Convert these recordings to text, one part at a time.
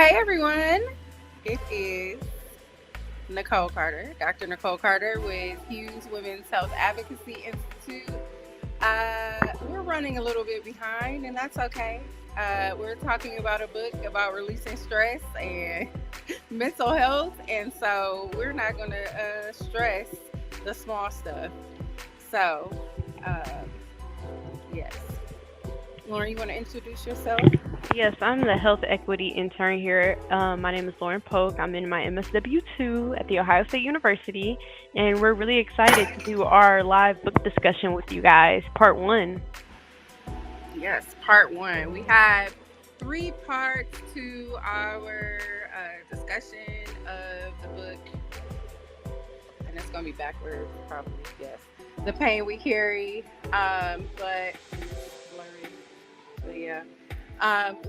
Hey everyone, it is Nicole Carter, Dr. Nicole Carter with HUES Women's Health Advocacy Institute. We're running a little bit behind, and that's okay. We're talking about a book about releasing stress and mental health, and so we're not going to stress the small stuff. So, um, yes. Lauren, you want to introduce yourself? Yes, I'm the health equity intern here. My name is Lauren Polk. I'm in my MSW2 at The Ohio State University, and we're really excited to do our live book discussion with you guys, part one. Yes, part one. We have three parts to our discussion of the book, and it's going to be backwards, probably. Yes, the pain we carry, but blurry. But yeah,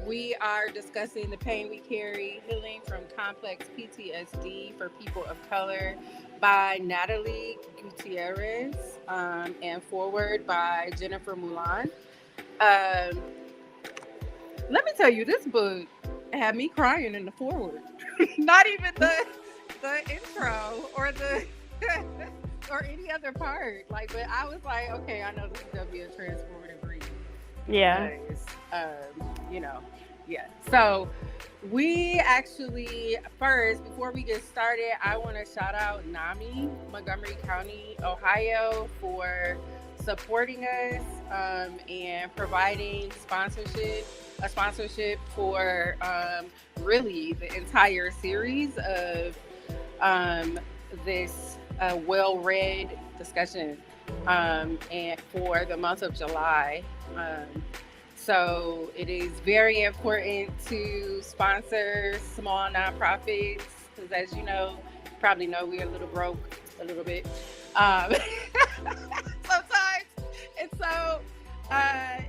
we are discussing the pain we carry, healing from complex PTSD for people of color by Natalie Gutierrez, and forward by Jennifer Mulan. Um, Let me tell you, this book had me crying in the forward. Not even the intro or the or any other part. Like, but I was like, okay, I know this is gonna be a transformative read Yeah. because, you know, yeah. So we actually first, before we get started, I want to shout out NAMI, Montgomery County, Ohio, for supporting us and providing a sponsorship for really the entire series of this well-read discussion and for the month of July. So it is very important to sponsor small nonprofits because, as you know, probably know we're a little broke, a little bit sometimes, and so uh,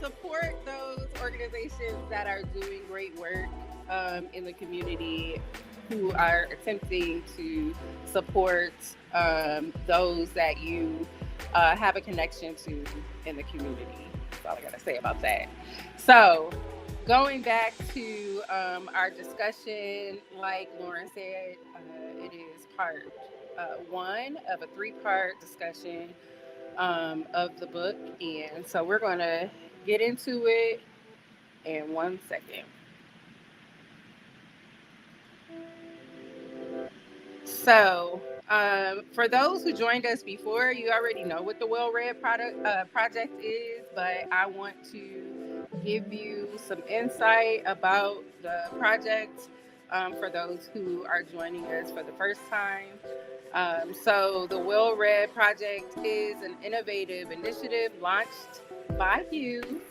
support those organizations that are doing great work in the community who are attempting to support those that you have a connection to in the community. That's all I got to say about that. So, going back to our discussion, like Lauren said, it is part one of a three-part discussion of the book. And so, we're going to get into it in 1 second. So, for those who joined us before, you already know what the WellRead project is, but I want to give you some insight about the project for those who are joining us for the first time. So, the WellRead project is an innovative initiative launched by you,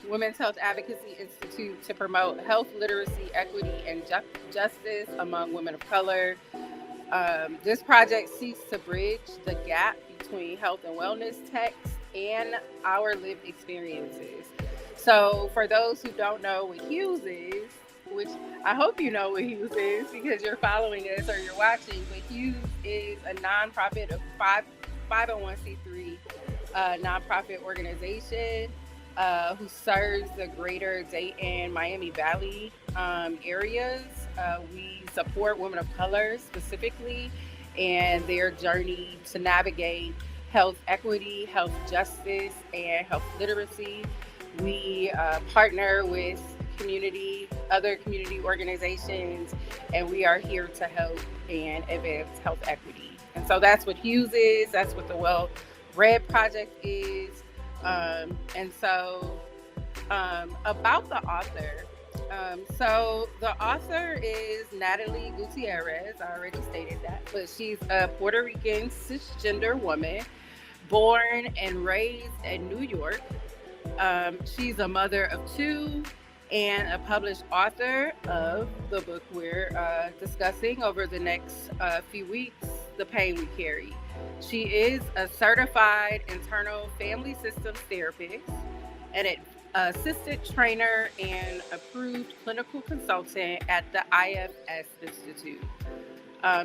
Women's Health Advocacy Institute, to promote health literacy, equity, and justice among women of color. This project seeks to bridge the gap between health and wellness texts and our lived experiences. So, for those who don't know what HUES is, which I hope you know what HUES is because you're following us or you're watching, but HUES is a nonprofit of 501c3 nonprofit organization who serves the greater Dayton, Miami Valley areas. We support women of color specifically and their journey to navigate health equity, health justice, and health literacy. We partner with other community organizations, and we are here to help and advance health equity. And so that's what HUES is. That's what the Well Read Project is. About the author. So the author is Natalie Gutierrez. I already stated that, but she's a Puerto Rican cisgender woman born and raised in New York. She's a mother of two and a published author of the book we're discussing over the next few weeks, The Pain We Carry. She is a certified internal family systems therapist, an assistant trainer, and approved clinical consultant at the IFS Institute.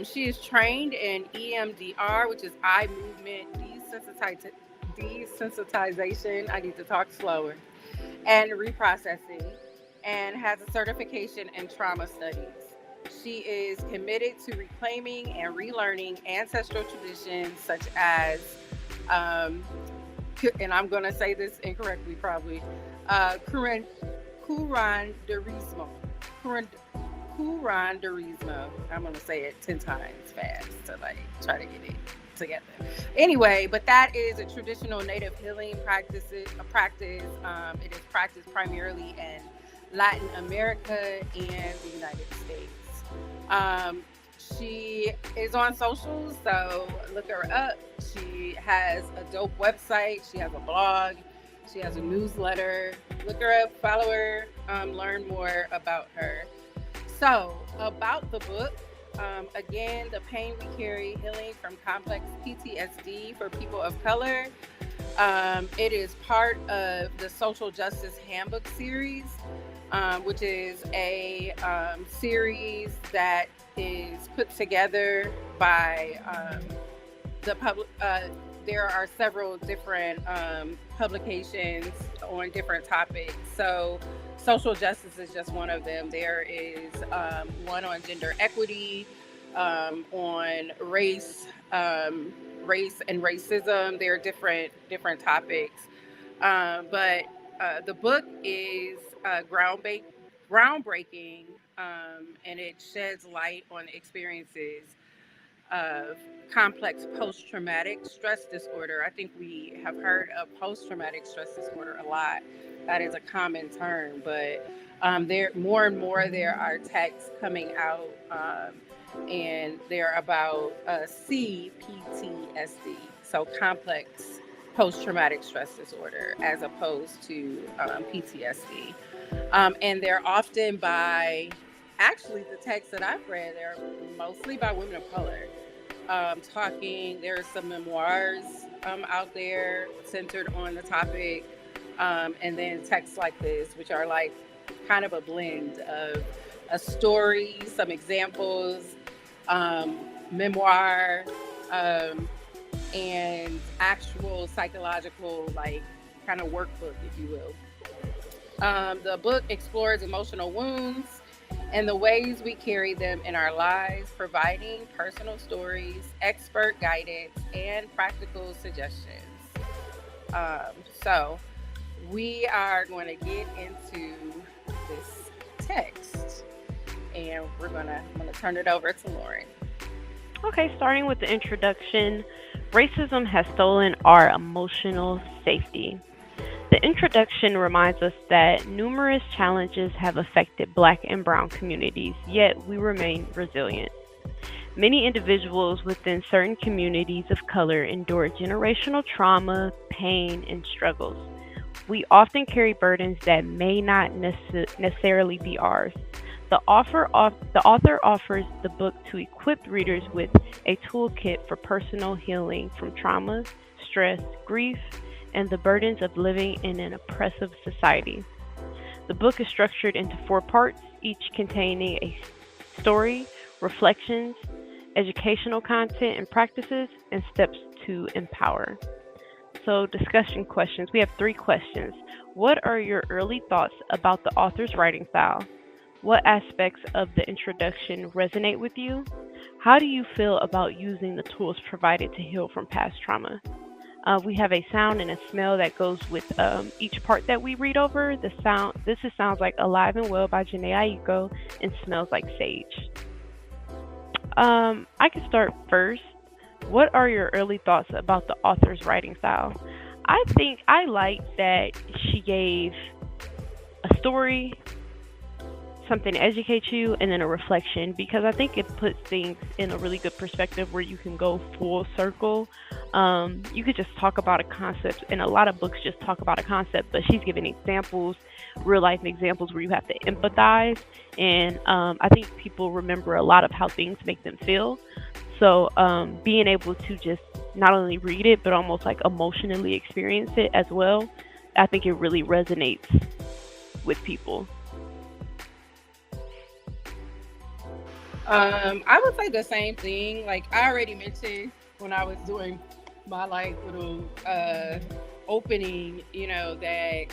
She is trained in EMDR, which is eye movement desensitization. I need to talk slower, and reprocessing. and has a certification in trauma studies. She is committed to reclaiming and relearning ancestral traditions such as, um, and I'm going to say this incorrectly probably, curanderismo. Curan- Curanderismo. I'm going to say it 10 times fast to like try to get it together. Anyway, but that is a traditional native healing practice. It is practiced primarily in Latin America and the United States. Um, she is on socials, so look her up. She has a dope website. She has a blog. She has a newsletter. Look her up, follow her, learn more about her. So, about the book, again, The Pain We Carry, Healing from Complex PTSD for People of Color. It is part of the Social Justice Handbook series, which is a series that is put together by the public. There are several different publications on different topics. So, social justice is just one of them. There is one on gender equity, on race and racism. There are different topics, but the book is groundbreaking, and it sheds light on experiences of complex post traumatic stress disorder. I think we have heard of post traumatic stress disorder a lot. That is a common term, but there more and more there are texts coming out, and they're about CPTSD, so complex post traumatic stress disorder, as opposed to PTSD. And they're often by, actually, the texts that I've read, they're mostly by women of color. Talking, there are some memoirs out there centered on the topic, and then texts like this, which are like kind of a blend of a story, some examples, um, memoir, um, and actual psychological, like, kind of workbook, if you will. The book explores emotional wounds and the ways we carry them in our lives, providing personal stories, expert guidance, and practical suggestions. Um, so, we are going to get into this text, and I'm gonna turn it over to Lauren. Okay, starting with the introduction, racism has stolen our emotional safety. The introduction reminds us that numerous challenges have affected Black and Brown communities, yet we remain resilient. Many individuals within certain communities of color endure generational trauma, pain, and struggles. We often carry burdens that may not necessarily be ours. The author offers the book to equip readers with a toolkit for personal healing from trauma, stress, grief, and the burdens of living in an oppressive society. The book is structured into 4 parts, each containing a story, reflections, educational content and practices, and steps to empower. So, discussion questions. We have 3 questions. What are your early thoughts about the author's writing style? What aspects of the introduction resonate with you? How do you feel about using the tools provided to heal from past trauma? We have a sound and a smell that goes with each part that we read over. Sounds like Alive and Well by Janae Aiko and Smells Like Sage. I can start first. What are your early thoughts about the author's writing style? I think I like that she gave a story, something to educate you, and then a reflection, because I think it puts things in a really good perspective where you can go full circle. You could just talk about a concept, and a lot of books just talk about a concept, but she's giving examples, real life examples where you have to empathize, and I think people remember a lot of how things make them feel. So being able to just not only read it, but almost like emotionally experience it as well, I think it really resonates with people. I would say the same thing. Like I already mentioned when I was doing my like little opening, that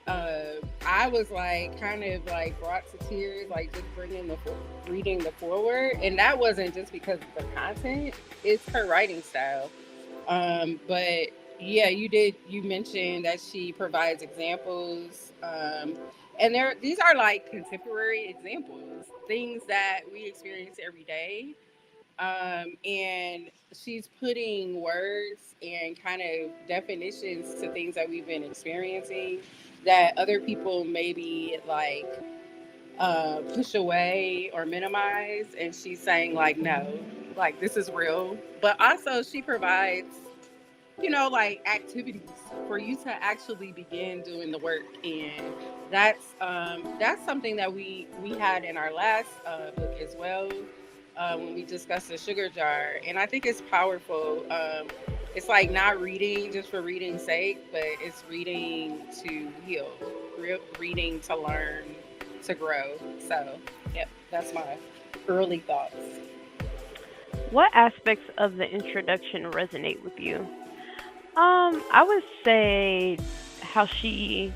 I was like kind of like brought to tears, like just reading the forward, and that wasn't just because of the content; it's her writing style. But yeah, you mentioned that she provides examples, and these are like contemporary examples, things that we experience every day, and she's putting words and kind of definitions to things that we've been experiencing that other people maybe like push away or minimize, and she's saying like no, like this is real. But also she provides, like activities for you to actually begin doing the work, and that's something that we had in our last book as well, when we discussed the sugar jar, and I think it's powerful. It's like not reading just for reading's sake, but it's reading to heal, reading to learn, to grow. So, yep, that's my early thoughts. What aspects of the introduction resonate with you? I would say how she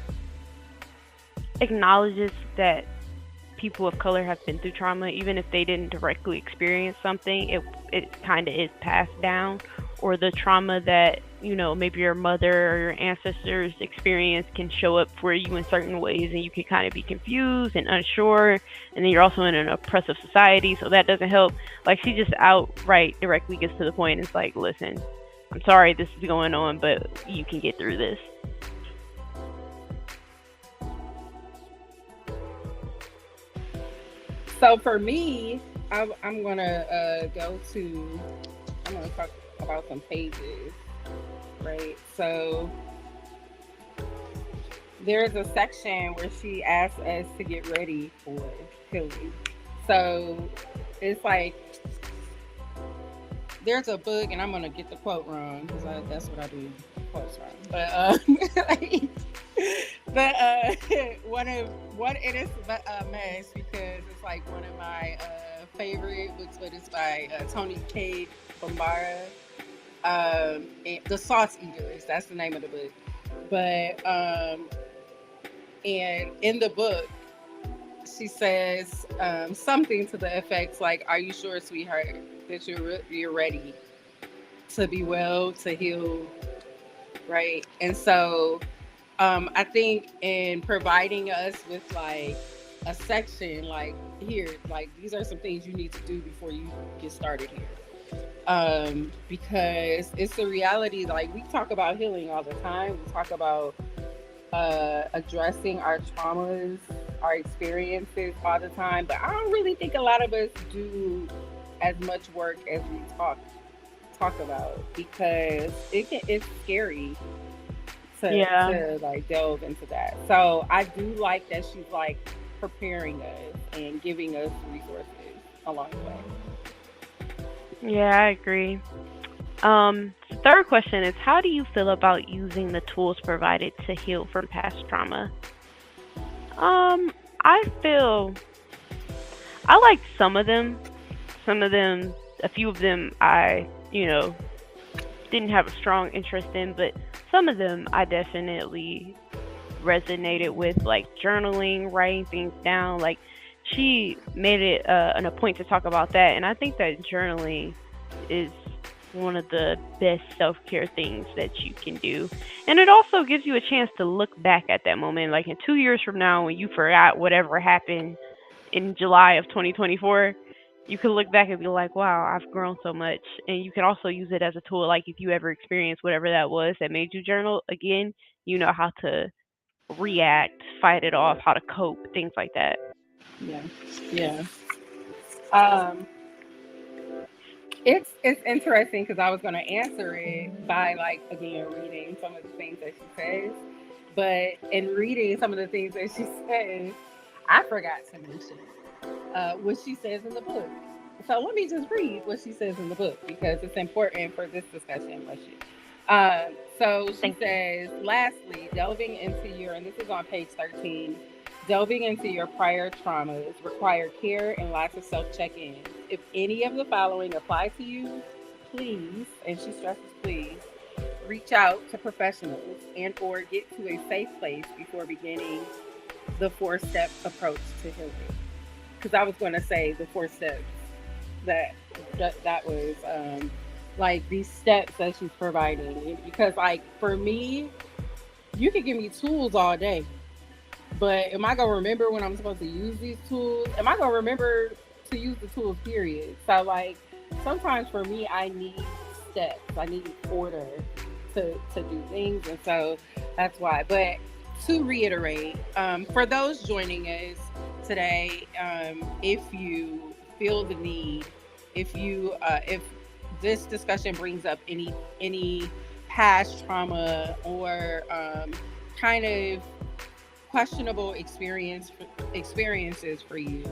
acknowledges that people of color have been through trauma, even if they didn't directly experience something. It kind of is passed down, or the trauma that maybe your mother or your ancestors experienced can show up for you in certain ways, and you can kind of be confused and unsure. And then you're also in an oppressive society, so that doesn't help. Like she just outright directly gets to the point. And it's like, listen, I'm sorry this is going on, but you can get through this. So for me, I'm gonna go to. I'm gonna talk about some pages, right? So there's a section where she asks us to get ready for healing. So it's like there's a book, and I'm gonna get the quote wrong because that's what I do, quotes wrong. But one it is a mess because it's like one of my favorite books, but it's by Tony K. Bombara. And The Sauce Eaters, that's the name of the book. But and in the book, she says something to the effects like, "Are you sure, sweetheart, that you're ready to be well, to heal, right?" And so I think in providing us with like a section, like here, like these are some things you need to do before you get started here. Because it's the reality. Like we talk about healing all the time. We talk about addressing our traumas, our experiences all the time. But I don't really think a lot of us do as much work as we talk about, because it's scary Yeah. to like delve into that. So I do like that she's like preparing us and giving us resources along the way. Yeah, I agree. The third question is, how do you feel about using the tools provided to heal from past trauma? I feel I like some of them. Some of them, a few of them, I didn't have a strong interest in, but some of them I definitely resonated with, like journaling, writing things down. Like she made it a point to talk about that, and I think that journaling is one of the best self-care things that you can do. And it also gives you a chance to look back at that moment, like in 2 years from now when you forgot whatever happened in July of 2024. You can look back and be like, wow, I've grown so much. And you can also use it as a tool. Like if you ever experience whatever that was that made you journal again, you know how to react, fight it off, how to cope, things like that. Yeah, yeah. Um, it's interesting because I was going to answer it by like again reading some of the things that she says, but in reading some of the things that she says, I forgot to mention what she says in the book. So let me just read what she says in the book because it's important for this discussion. So she Thank you. says, lastly, delving into and this is on page 13, delving into your prior traumas require care and lots of self check ins. If any of the following apply to you, please, and she stresses please, reach out to professionals and or get to a safe place before beginning the 4-step approach to healing. Because I was going to say the 4 steps that was like these steps that she's providing. Because like for me, you can give me tools all day, but am I gonna remember when I'm supposed to use these tools? Am I gonna remember to use the tools? Period. So like sometimes for me, I need steps. I need order to do things, and so that's why. But to reiterate, for those joining us today, if you feel the need, if this discussion brings up any past trauma or kind of questionable experiences for you,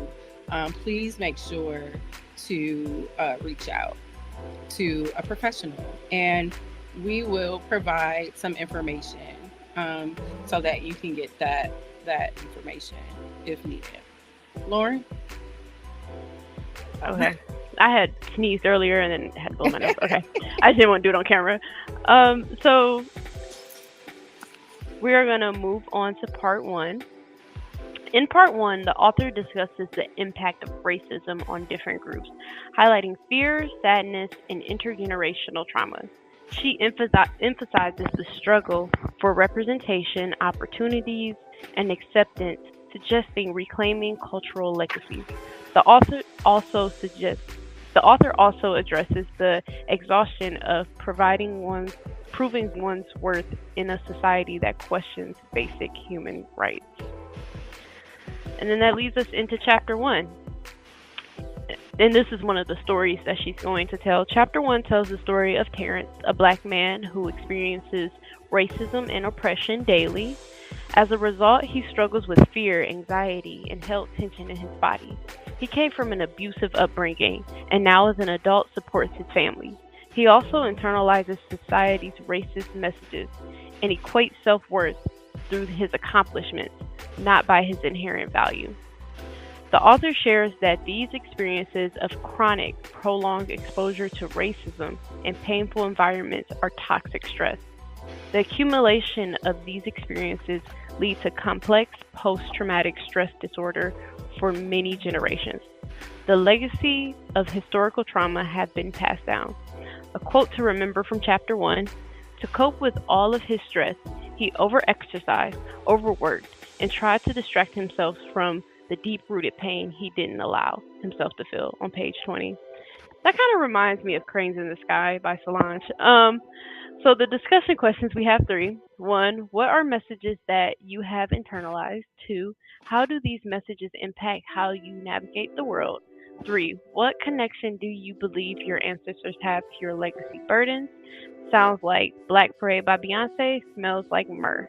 please make sure to reach out to a professional, and we will provide some information so that you can get that information if needed. Lauren? Okay. I had sneezed earlier and then had to blow my nose. Okay. I just didn't want to do it on camera. So we are going to move on to part 1. In part 1, the author discusses the impact of racism on different groups, highlighting fear, sadness, and intergenerational trauma. She emphasizes the struggle for representation, opportunities, and acceptance, suggesting reclaiming cultural legacies. The author also addresses the exhaustion of proving one's worth in a society that questions basic human rights. And then that leads us into chapter 1. And this is one of the stories that she's going to tell. Chapter 1 tells the story of Terrence, a black man who experiences racism and oppression daily. As a result, he struggles with fear, anxiety, and held tension in his body. He came from an abusive upbringing, and now as an adult supports his family. He also internalizes society's racist messages and equates self-worth through his accomplishments, not by his inherent value. The author shares that these experiences of chronic, prolonged exposure to racism and painful environments are toxic stress. The accumulation of these experiences lead to complex post-traumatic stress disorder for many generations. The legacy of historical trauma have been passed down. A quote to remember from chapter 1: to cope with all of his stress, he overexercised, overworked, and tried to distract himself from the deep-rooted pain he didn't allow himself to feel, on page 20. That kind of reminds me of Cranes in the Sky by Solange. So the discussion questions, we have 3. 1, what are messages that you have internalized? 2, how do these messages impact how you navigate the world? 3, what connection do you believe your ancestors have to your legacy burdens? Sounds like Black Parade by Beyonce, smells like myrrh.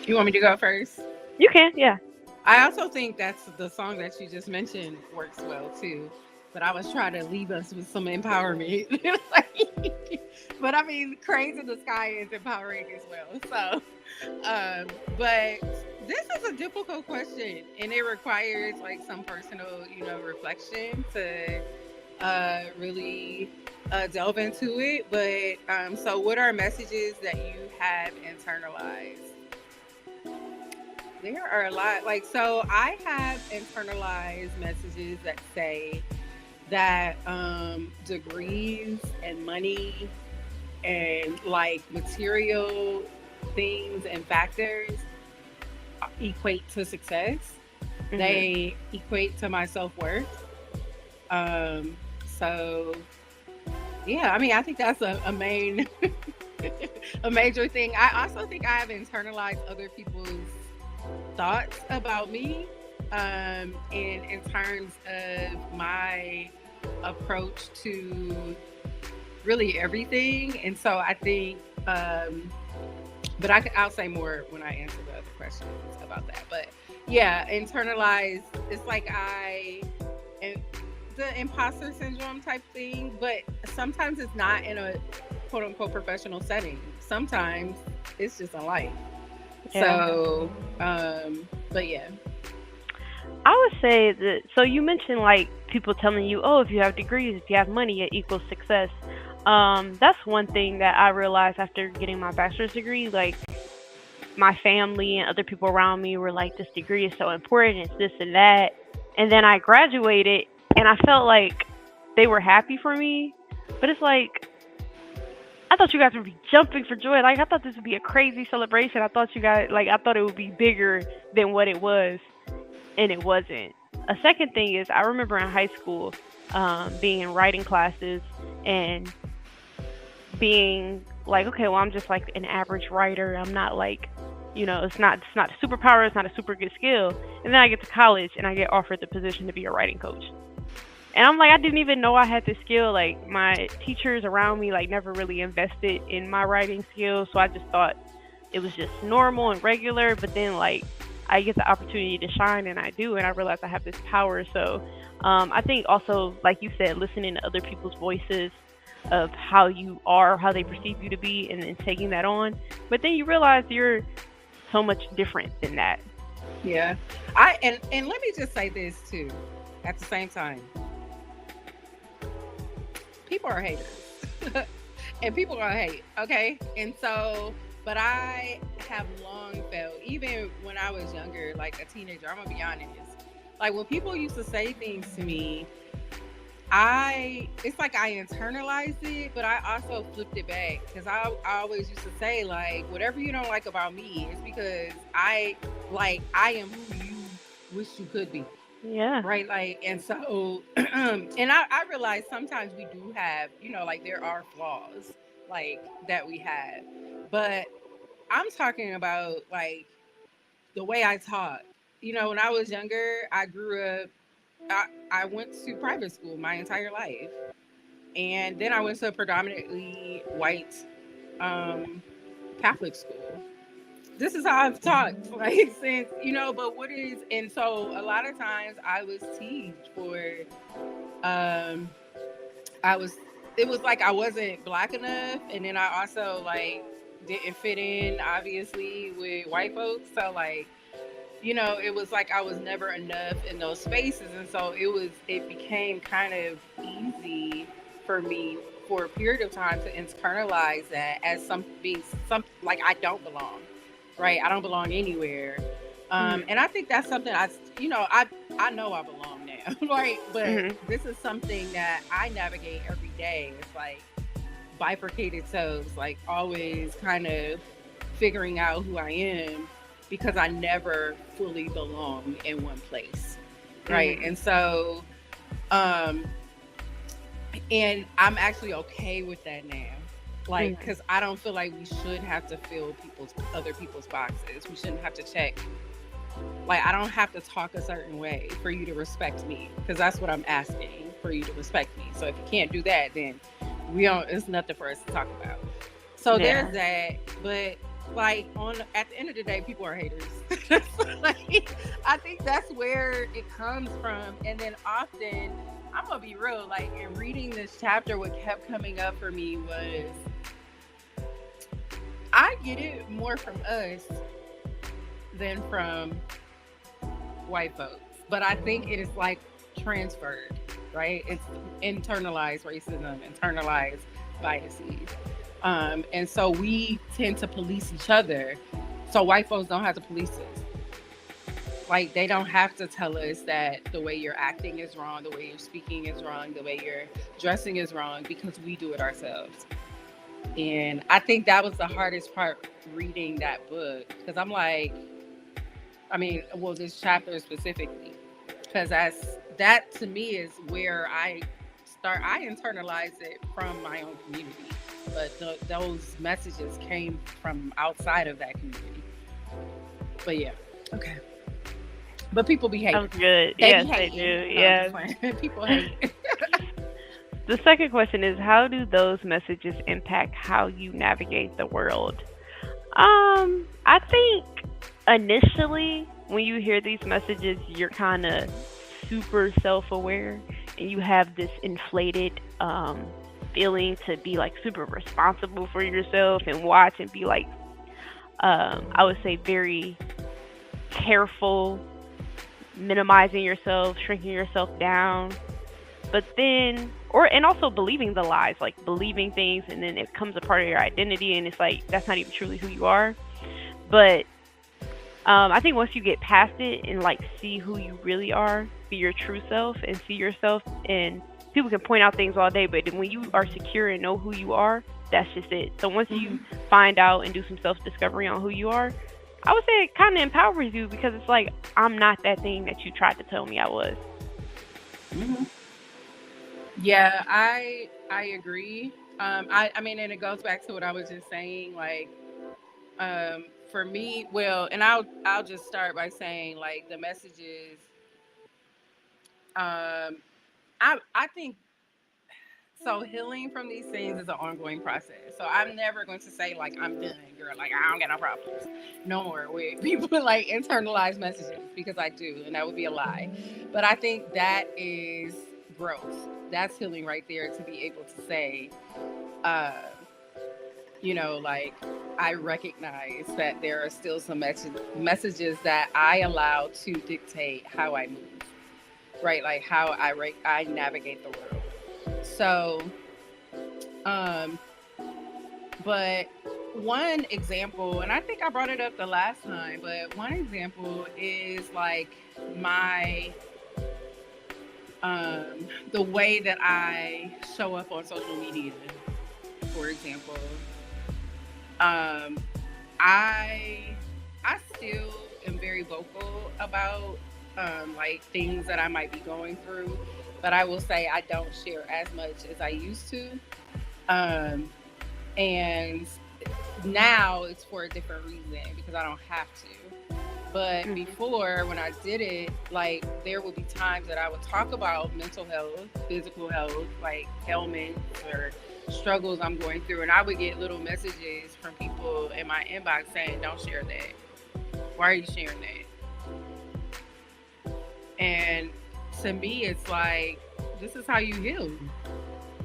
You want me to go first? You can, yeah. I also think that's the song that you just mentioned works well too. But I was trying to leave us with some empowerment. But I mean, Cranes in the Sky is empowering as well. So, but this is a difficult question, and it requires like some personal, reflection to really delve into it. But so, what are messages that you have internalized? There are a lot. So I have internalized messages that say that degrees and money and like material things and factors equate to success. Mm-hmm. They equate to my self-worth. So yeah, I mean, I think that's a main a major thing. I also think I have internalized other people's thoughts about me in terms of my approach to really everything. And so I think but I'll say more when I answer the other questions about that. But yeah, internalized, it's like the imposter syndrome type thing, but sometimes it's not in a quote unquote professional setting. Sometimes it's just in life. Yeah. So, but yeah. I would say that, so you mentioned like people telling you, oh, if you have degrees, if you have money, it equals success. That's one thing that I realized after getting my bachelor's degree. Like, my family and other people around me were like, this degree is so important, it's this and that. And then I graduated and I felt like they were happy for me. But it's like, I thought you guys would be jumping for joy. Like, I thought this would be a crazy celebration. I thought you guys, like, I thought it would be bigger than what it was. And it wasn't. A second thing is, I remember in high school being in writing classes and being like, okay, well, I'm just like an average writer. I'm not like, it's not a superpower. It's not a super good skill. And then I get to college and I get offered the position to be a writing coach. And I'm like, I didn't even know I had this skill. Like, my teachers around me like never really invested in my writing skills, so I just thought it was just normal and regular. But then like I get the opportunity to shine, and I do, and I realize I have this power. So I think also, like you said, listening to other people's voices of how you are, how they perceive you to be, and then taking that on. But then you realize you're so much different than that. Yeah. And let me just say this too. At the same time, people are haters. And people are gonna hate, okay? And so, but I have long felt, even when I was younger, like a teenager, I'm gonna be honest, like when people used to say things to me, it's like I internalized it, but I also flipped it back, because I always used to say, like, whatever you don't like about me is because I am who you wish you could be. Yeah. Right. Like, and so, and I realize sometimes we do have, like there are flaws like that we have, but I'm talking about like the way I taught. When I was younger, I grew up, I went to private school my entire life. And then I went to a predominantly white Catholic school. This is how I've talked, like, since, but and so a lot of times I was teased for, um, it was like I wasn't black enough. And then I also, like, didn't fit in, obviously, with white folks. So, like, it was like I was never enough in those spaces. And so it became kind of easy for me for a period of time to internalize that as being something like I don't belong. Right, I don't belong anywhere, and I think that's something I know I belong now, right? But this is something that I navigate every day. It's like bifurcated toes, like always kind of figuring out who I am, because I never fully belong in one place, right? And so, and I'm actually okay with that now. Like, because I don't feel like we should have to fill other people's boxes. We shouldn't have to check. Like, I don't have to talk a certain way for you to respect me, because that's what I'm asking, for you to respect me. So if you can't do that, then it's nothing for us to talk about. So there's that. But like, at the end of the day, people are haters. Like, I think that's where it comes from. And then often, I'm gonna be real, like, in reading this chapter, what kept coming up for me was, I get it more from us than from white folks, but I think it is like transferred, right? It's internalized racism, internalized biases, and so we tend to police each other, so white folks don't have to police us. Like, they don't have to tell us that the way you're acting is wrong, the way you're speaking is wrong, the way you're dressing is wrong, because we do it ourselves. And I think that was the hardest part reading that book, because I'm like, this chapter specifically, because that to me is where I internalized it from my own community, but those messages came from outside of that community. But yeah, okay. But people be hating. Sounds good. Yes, they do. Yeah. People hate. The second question is, how do those messages impact how you navigate the world? I think initially when you hear these messages, you're kind of super self-aware, and you have this inflated feeling to be like super responsible for yourself and watch and be like, I would say, very careful, minimizing yourself, shrinking yourself down. But then and also believing the lies, like believing things, and then it becomes a part of your identity, and it's like that's not even truly who you are. But I think once you get past it and like see who you really are, be your true self, and see yourself, and people can point out things all day, but when you are secure and know who you are, that's just it. So once you Mm-hmm. find out and do some self discovery on who you are, I would say it kind of empowers you because it's like I'm not that thing that you tried to tell me I was. Mm-hmm. Yeah, I agree. I mean, and it goes back to what I was just saying. Like, for me, well, and I'll just start by saying like the messages. I think so. Healing from these things is an ongoing process. So I'm never going to say like I'm done, girl. Like I don't got no problems. No more with people like internalize messages because I do, and that would be a lie. But I think that is growth. That's healing right there to be able to say, uh, like I recognize that there are still some messages that I allow to dictate how I move, right? Like how I navigate the world. So, um, but one example, and I think I brought it up the last time, but one example is like my the way that I show up on social media, for example. Um, I I still am very vocal about like things that I might be going through, but I will say I don't share as much as I used to. Um, and now it's for a different reason because I don't have to. But Hmm. before, when I did it, like there would be times that I would talk about mental health, physical health, like ailments or struggles I'm going through, and I would get little messages from people in my inbox saying, "Don't share that. Why are you sharing that?" And to me, it's like this is how you heal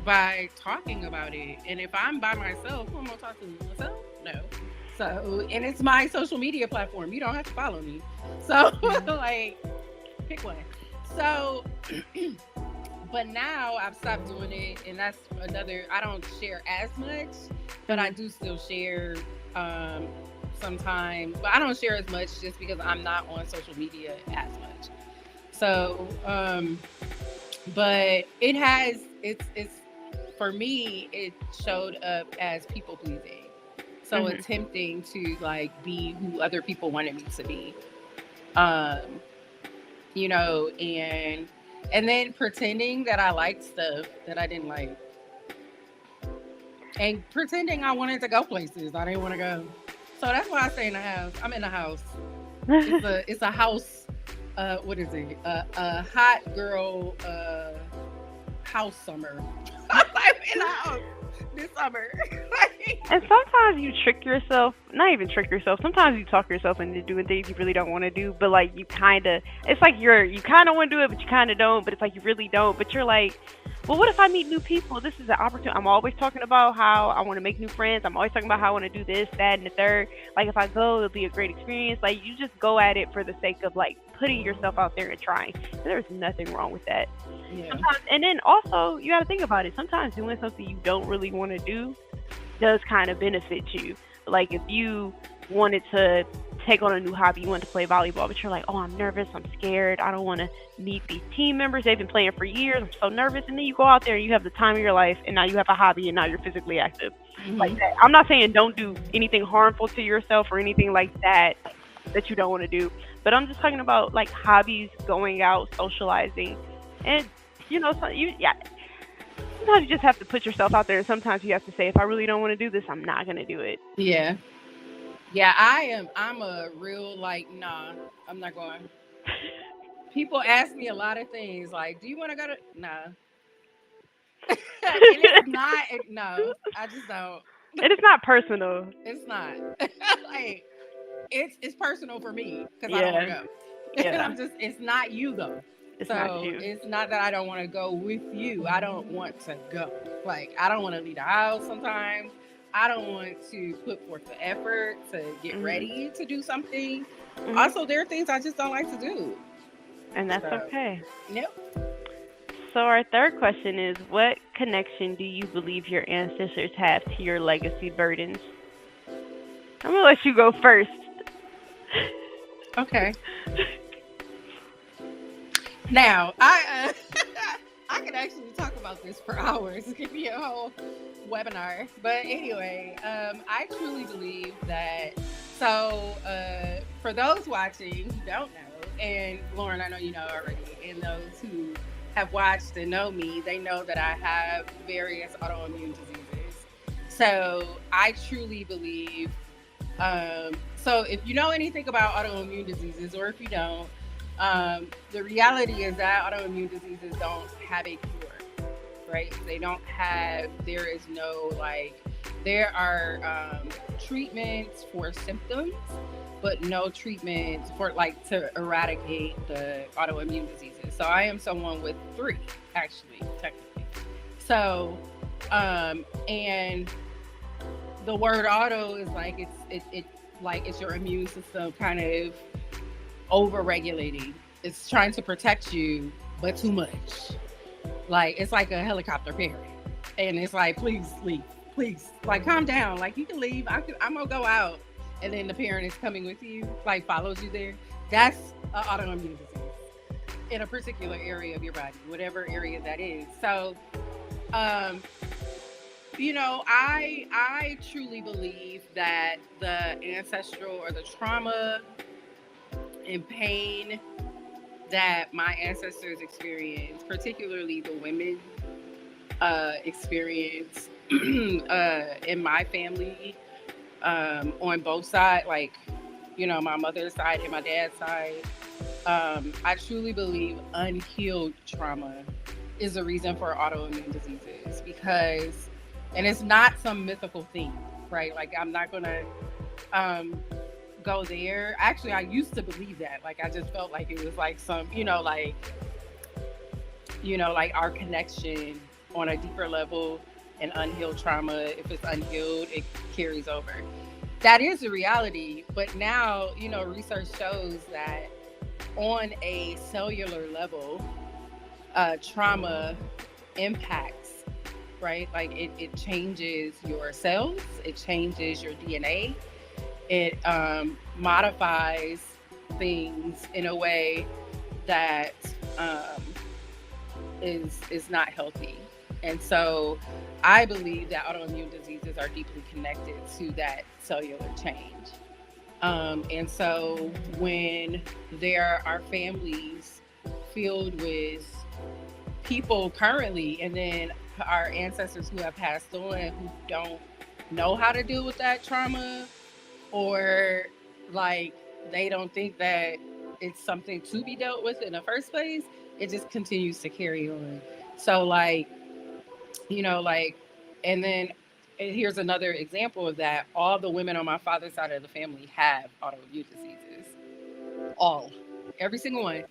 by talking about it. And if I'm by myself, who am I gonna talk to? Myself? No. So, and it's my social media platform. You don't have to follow me. So, Hmm. like, pick one. So, but now I've stopped doing it, and that's another. I don't share as much, but I Hmm. do still share um, sometimes. But I don't share as much just because I'm not on social media as much. So, but it's for me. It showed up as people pleasing, so Hmm. attempting to like be who other people wanted me to be. Um, and then pretending that I liked stuff that I didn't like, and pretending I wanted to go places I didn't want to go. So that's why I stay in the house. I'm in the house. It's a house. What is it? A hot girl house summer. I'm in the house this summer. And sometimes you trick yourself, not even trick yourself. Sometimes you talk yourself into doing things you really don't want to do, but like you kind of, it's like you kind of want to do it, but you kind of don't. But it's like you really don't. But you're like, well, what if I meet new people? This is an opportunity. I'm always talking about how I want to make new friends. I'm always talking about how I want to do this, that, and the third. Like if I go, it'll be a great experience. Like you just go at it for the sake of like putting yourself out there and trying. There's nothing wrong with that. Yeah. Sometimes, and then also you got to think about it. Sometimes doing something you don't really want to do does kind of benefit you. Like if you wanted to take on a new hobby, you want to play volleyball, but you're like, oh, I'm nervous, I'm scared, I don't want to meet these team members. They've been playing for years. I'm so nervous. And then you go out there and you have the time of your life, and now you have a hobby, and now you're physically active. Like Hmm. that. I'm not saying don't do anything harmful to yourself or anything like that that you don't want to do, but I'm just talking about like hobbies, going out, socializing, and so yeah, sometimes you just have to put yourself out there, and sometimes you have to say, if I really don't want to do this, I'm not gonna do it. Yeah. Yeah. I am. I'm a real like, nah. I'm not going. People ask me a lot of things like, "Do you want to go to?" Nah, and it's not. No, I just don't. And it's not personal. It's not. Like it's personal for me because I don't want to Yeah, go. And yeah. I'm just. It's not you though. It's not So you. it's not that I don't want to go with you. I don't want to go. Like I don't want to leave the house sometimes. I don't want to put forth the effort to get Mhm. ready to do something. Mhm. Also, there are things I just don't like to do. And that's So, okay. yep. So our third question is, what connection do you believe your ancestors have to your legacy burdens? I'm gonna let you go first. Okay. Now, I could actually talk about this for hours. Give me a whole webinar. But anyway, I truly believe that. So, for those watching who don't know, and Lauren, I know you know already, and those who have watched and know me, they know that I have various autoimmune diseases. So, I truly believe. So, if you know anything about autoimmune diseases, or if you don't, the reality is that autoimmune diseases don't have a cure, right? They don't have, there is no there are treatments for symptoms, but no treatments for to eradicate the autoimmune diseases. So I am someone with 3, actually, technically. So, and the word auto is it's your immune system kind of over-regulating. It's trying to protect you, but too much. It's like a helicopter parent, and it's like, please leave, please, calm down. You can leave. I'm gonna go out, and then the parent is coming with you, follows you there. That's an autoimmune disease in a particular area of your body, whatever area that is. So, I truly believe that the ancestral or the trauma and pain that my ancestors experienced, particularly the women experience in my family, on both sides, my mother's side and my dad's side, I truly believe unhealed trauma is a reason for autoimmune diseases, because, and it's not some mythical thing, right? I'm not gonna go there. Actually, I used to believe that. I just felt like it was some, our connection on a deeper level, and unhealed trauma, if it's unhealed, it carries over. That is the reality. But now, research shows that on a cellular level, trauma impacts, right? It changes your cells, it changes your DNA, it modifies things in a way that is not healthy. And so I believe that autoimmune diseases are deeply connected to that cellular change. And so when there are families filled with people currently, and then our ancestors who have passed on, who don't know how to deal with that trauma, or they don't think that it's something to be dealt with in the first place, it just continues to carry on. So and then here's another example of that. All the women on my father's side of the family have autoimmune diseases. Every single one.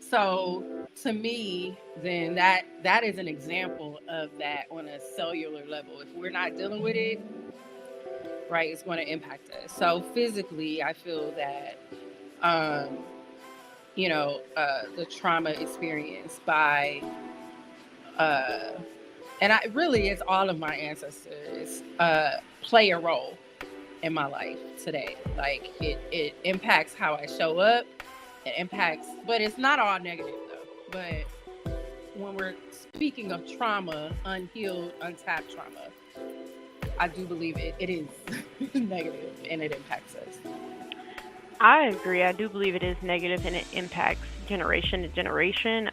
So to me, then that is an example of that on a cellular level. If we're not dealing with it, right, it's going to impact us. So physically, I feel that, the trauma experienced by, and it's all of my ancestors play a role in my life today. It impacts how I show up. It impacts, but it's not all negative though. But when we're speaking of trauma, unhealed, untapped trauma, I do believe it is negative, and it impacts us. I agree. I do believe it is negative, and it impacts generation to generation.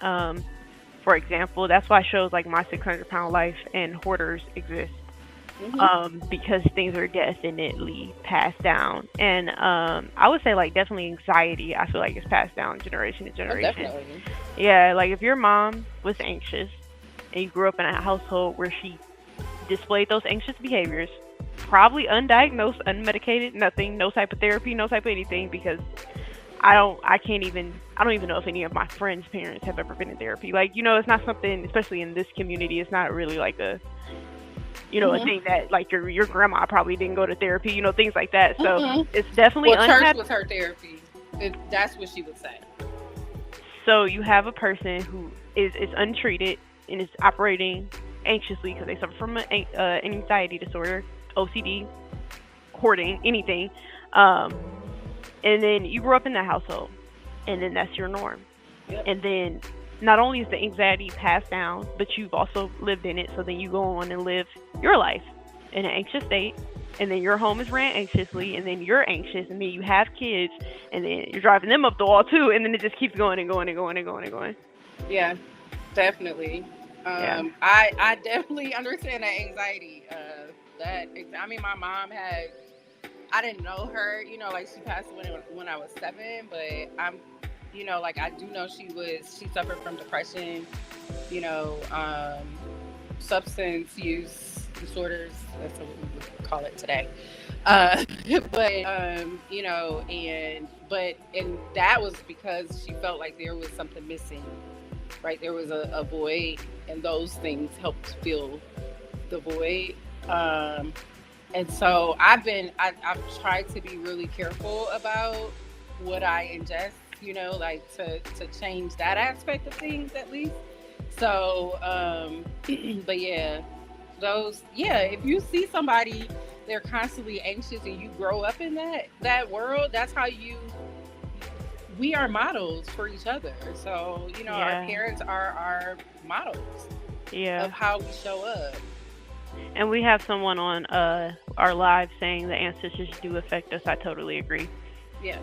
For example, that's why shows like My 600-Pound Life and Hoarders exist. Because things are definitely passed down. And I would say definitely anxiety, I feel like it's passed down generation to generation. Oh, definitely. Yeah, if your mom was anxious and you grew up in a household where she displayed those anxious behaviors, probably undiagnosed, unmedicated, nothing, no type of therapy, no type of anything, because I don't even know if any of my friends' parents have ever been in therapy. It's not something, especially in this community, it's not really a thing that your grandma probably didn't go to therapy, things like that. So it's definitely church was her therapy. That's what she would say. So you have a person who is untreated, and is operating anxiously because they suffer from an anxiety disorder, OCD, hoarding, anything. Um, and then you grew up in that household, and then that's your norm. Yep. And then not only is the anxiety passed down, but you've also lived in it. So then you go on and live your life in an anxious state, and then your home is ran anxiously, and then you're anxious, and then you have kids, and then you're driving them up the wall too, and then it just keeps going and going and going and going and going. Yeah, definitely. Yeah. I definitely understand that anxiety. I mean, my mom had. I didn't know her, like she passed away when I was 7, but like I do know she suffered from depression, you know, substance use disorders. That's what we would call it today. Uh, but and that was because she felt like there was something missing, right? There was a void, and those things helped fill the void. And so I've tried to be really careful about what I ingest, like to change that aspect of things at least. So, but yeah, if you see somebody, they're constantly anxious and you grow up in that world, that's how we are models for each other. So, our parents are our models of how we show up. And we have someone on our live saying the ancestors do affect us. I totally agree. Yeah.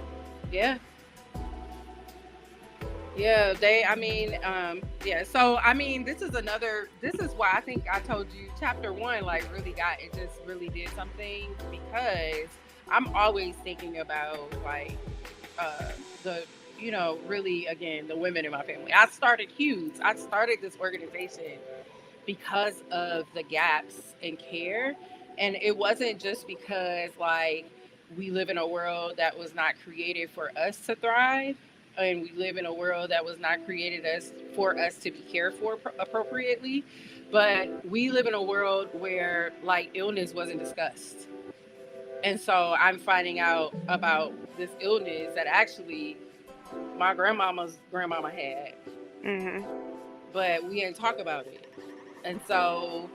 So, I mean, this is why I think I told you chapter 1, it just really did something, because I'm always thinking about, really, again, the women in my family. I started HUES. I started this organization because of the gaps in care. And it wasn't just because we live in a world that was not created for us to thrive, and we live in a world that was not created for us to be cared for appropriately, but we live in a world where illness wasn't discussed. And so I'm finding out about this illness that actually my grandmama's grandmama had, but we didn't talk about it. And so,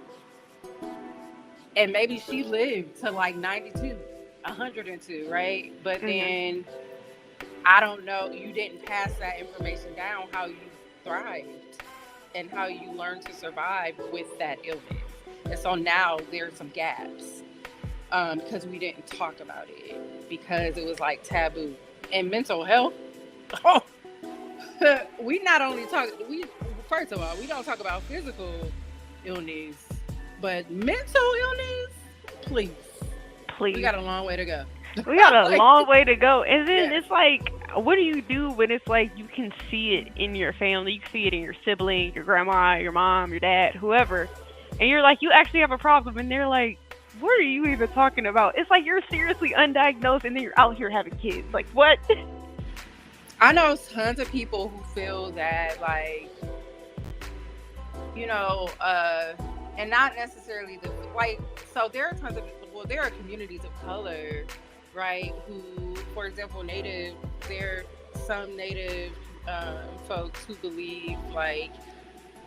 and maybe she lived to 92, 102, right? But then, I don't know, you didn't pass that information down, how you thrived and how you learned to survive with that illness. And so now there's some gaps, because we didn't talk about it, because it was taboo. And mental health, we not only first of all, we don't talk about physical illness, but mental illness, please. We got a long way to go. We got a long way to go. And then it's what do you do when it's you can see it in your family, you can see it in your sibling, your grandma, your mom, your dad, whoever, and you're you actually have a problem, and they're what are you even talking about? It's you're seriously undiagnosed, and then you're out here having kids. What? I know tons of people who feel that and not necessarily so there are tons of people, there are communities of color, right, who, for example, there are some native folks who believe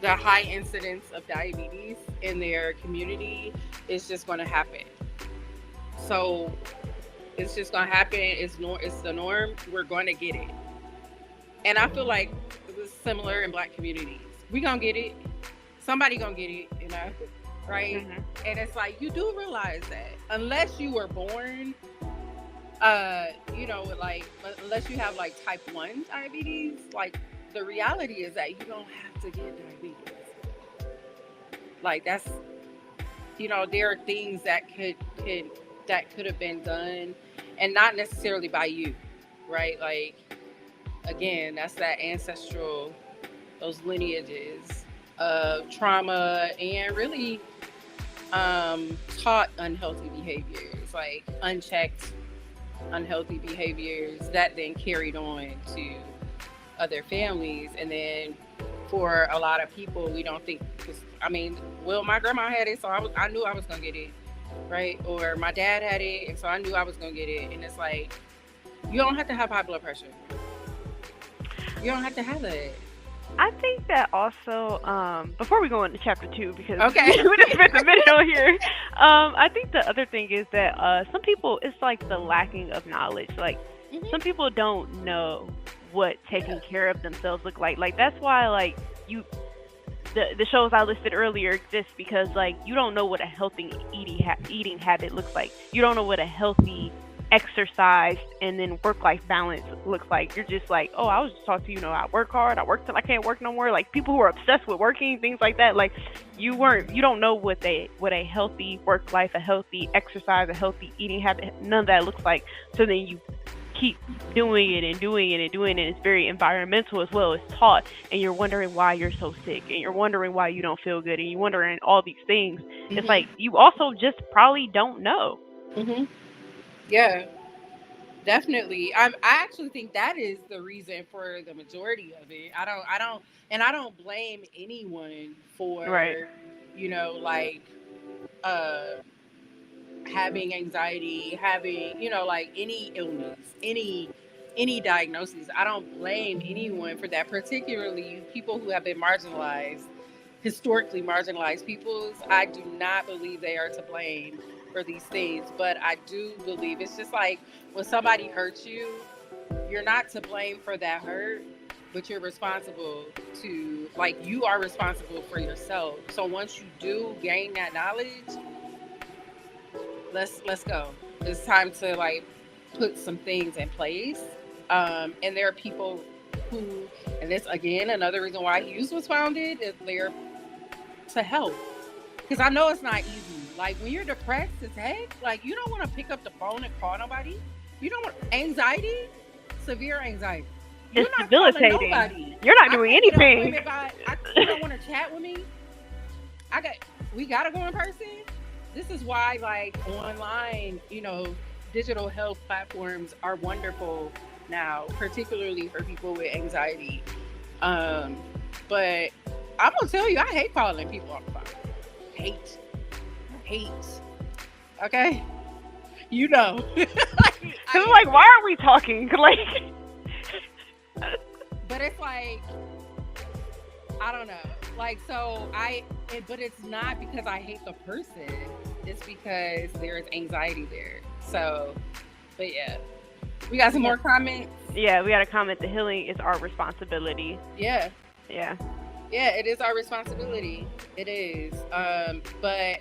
the high incidence of diabetes in their community is just going to happen. So it's just going to happen. It's the norm. We're going to get it. And I feel it was similar in Black communities. We going to get it. Somebody going to get it, right? And it's you do realize that unless you were born, unless you have type 1 diabetes, the reality is that you don't have to get diabetes. That's, there are things that could have been done, and not necessarily by you, right? Again, that's that ancestral, those lineages of trauma, and really taught unhealthy behaviors, unchecked unhealthy behaviors that then carried on to other families. And then for a lot of people, we don't think, my grandma had it, so I knew I was gonna get it, right? Or my dad had it, and so I knew I was gonna get it. And it's you don't have to have high blood pressure. You don't have to have that. I think that also, before we go into chapter 2, because Okay. we just spent a minute on here, I think the other thing is that some people, it's like the lacking of knowledge. Like, some Hmm. people don't know what taking Yeah. care of themselves look like. Like, that's why, like, the shows I listed earlier exist because like you don't know what a healthy eating habit looks like. You don't know what a healthy exercise and then work life balance looks like. You're just like, oh, I was just talking to I work hard, I work till I can't work no more. Like people who are obsessed with working, things like that. Like you don't know what a healthy work life, a healthy exercise, a healthy eating habit, none of that looks like. So then you keep doing it and doing it and doing it. It's very environmental as well. It's taught, and you're wondering why you're so sick, and you're wondering why you don't feel good, and you're wondering all these things. It's Hmm. like you also just probably don't know. Hmm. Yeah. Definitely. I actually think that is the reason for the majority of it. And I don't blame anyone Right. for, like, uh, having anxiety, having, like any illness, any diagnosis. I don't blame anyone for that, particularly people who have been marginalized, historically marginalized peoples. I do not believe they are to blame for these things, but I do believe it's just like when somebody hurts you, you're not to blame for that hurt, but you're responsible to, like, you are responsible for yourself. So once you do gain that knowledge, let's go. It's time to like put some things in place. And there are people who, and this again another reason why HUES was founded, is there to help. Because I know it's not easy. Like when you're depressed as heck, like you don't want to pick up the phone and call nobody. You don't want anxiety, severe anxiety. It's You're not calling debilitating. nobody. You're not I doing can't get an anything. appointment you don't want to chat with me. I got we gotta go in person. This is why like online, digital health platforms are wonderful now, particularly for people with anxiety. Um, but I'm gonna tell you, I hate calling people on the phone. Hate, hate. Okay, I Cause I'm hate like, why it. aren't we talking? Like, But it's like I don't know. Like but it's not because I hate the person. It's because there's anxiety there. So, but yeah, we got some yeah, more comments. yeah, we got to comment. The healing is our responsibility. Yeah, Yeah. yeah, it is our responsibility. It is. But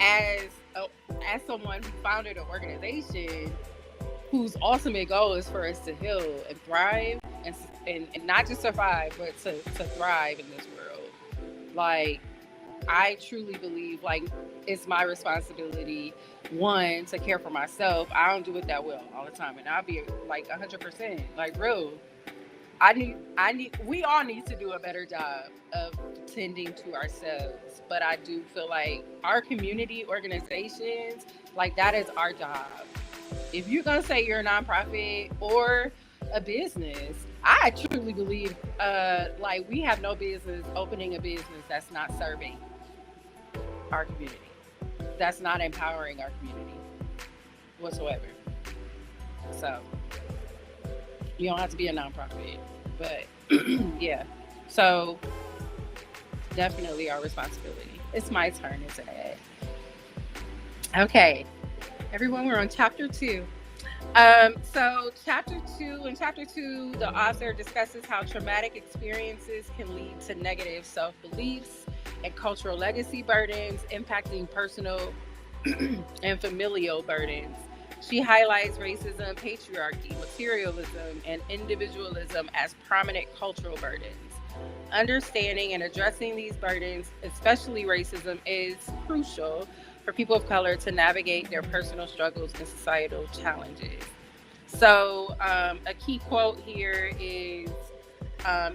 as a, as someone who founded an organization whose ultimate goal is for us to heal and thrive and not just survive, but to thrive in this world. Like I truly believe like it's my responsibility, one, to care for myself. I don't do it that well all the time, and I'll be like 100% like real. We all need to do a better job of tending to ourselves. But I do feel like our community organizations, like that is our job. If you're gonna say you're a nonprofit or a business, I truly believe like we have no business opening a business that's not serving our community, that's not empowering our community whatsoever. So you don't have to be a nonprofit, but yeah. So definitely our responsibility. It's my turn, isn't it? Okay, everyone, we're on chapter 2. So in chapter two, the author discusses how traumatic experiences can lead to negative self-beliefs and cultural legacy burdens, impacting personal and familial burdens. She highlights racism, patriarchy, materialism, and individualism as prominent cultural burdens. Understanding and addressing these burdens, especially racism, is crucial for people of color to navigate their personal struggles and societal challenges. So, a key quote here is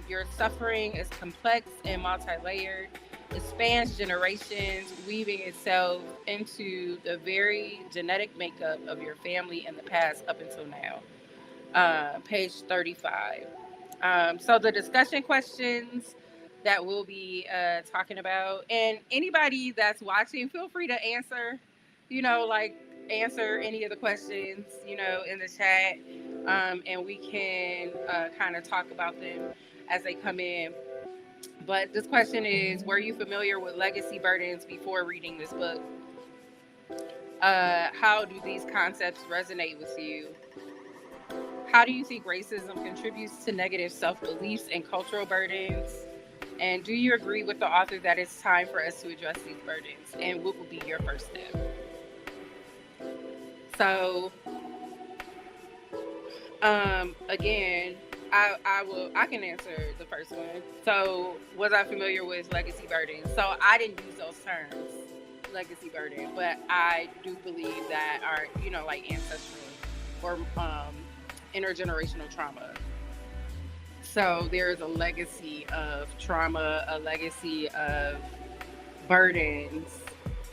your suffering is complex and multi layered. It spans generations, weaving itself into the very genetic makeup of your family in the past up until now. Page 35. So the discussion questions that we'll be talking about, and anybody that's watching, feel free to answer, like answer any of the questions, in the chat, and we can kind of talk about them as they come in. But this question is: were you familiar with legacy burdens before reading this book? How do these concepts resonate with you? How do you think racism contributes to negative self beliefs and cultural burdens? And do you agree with the author that it's time for us to address these burdens? And what would be your first step? So, again, I can answer the first one. So, was I familiar with legacy burdens? So I didn't use those terms, legacy burden, but I do believe that our, like ancestral or intergenerational trauma. So there's a legacy of trauma, a legacy of burdens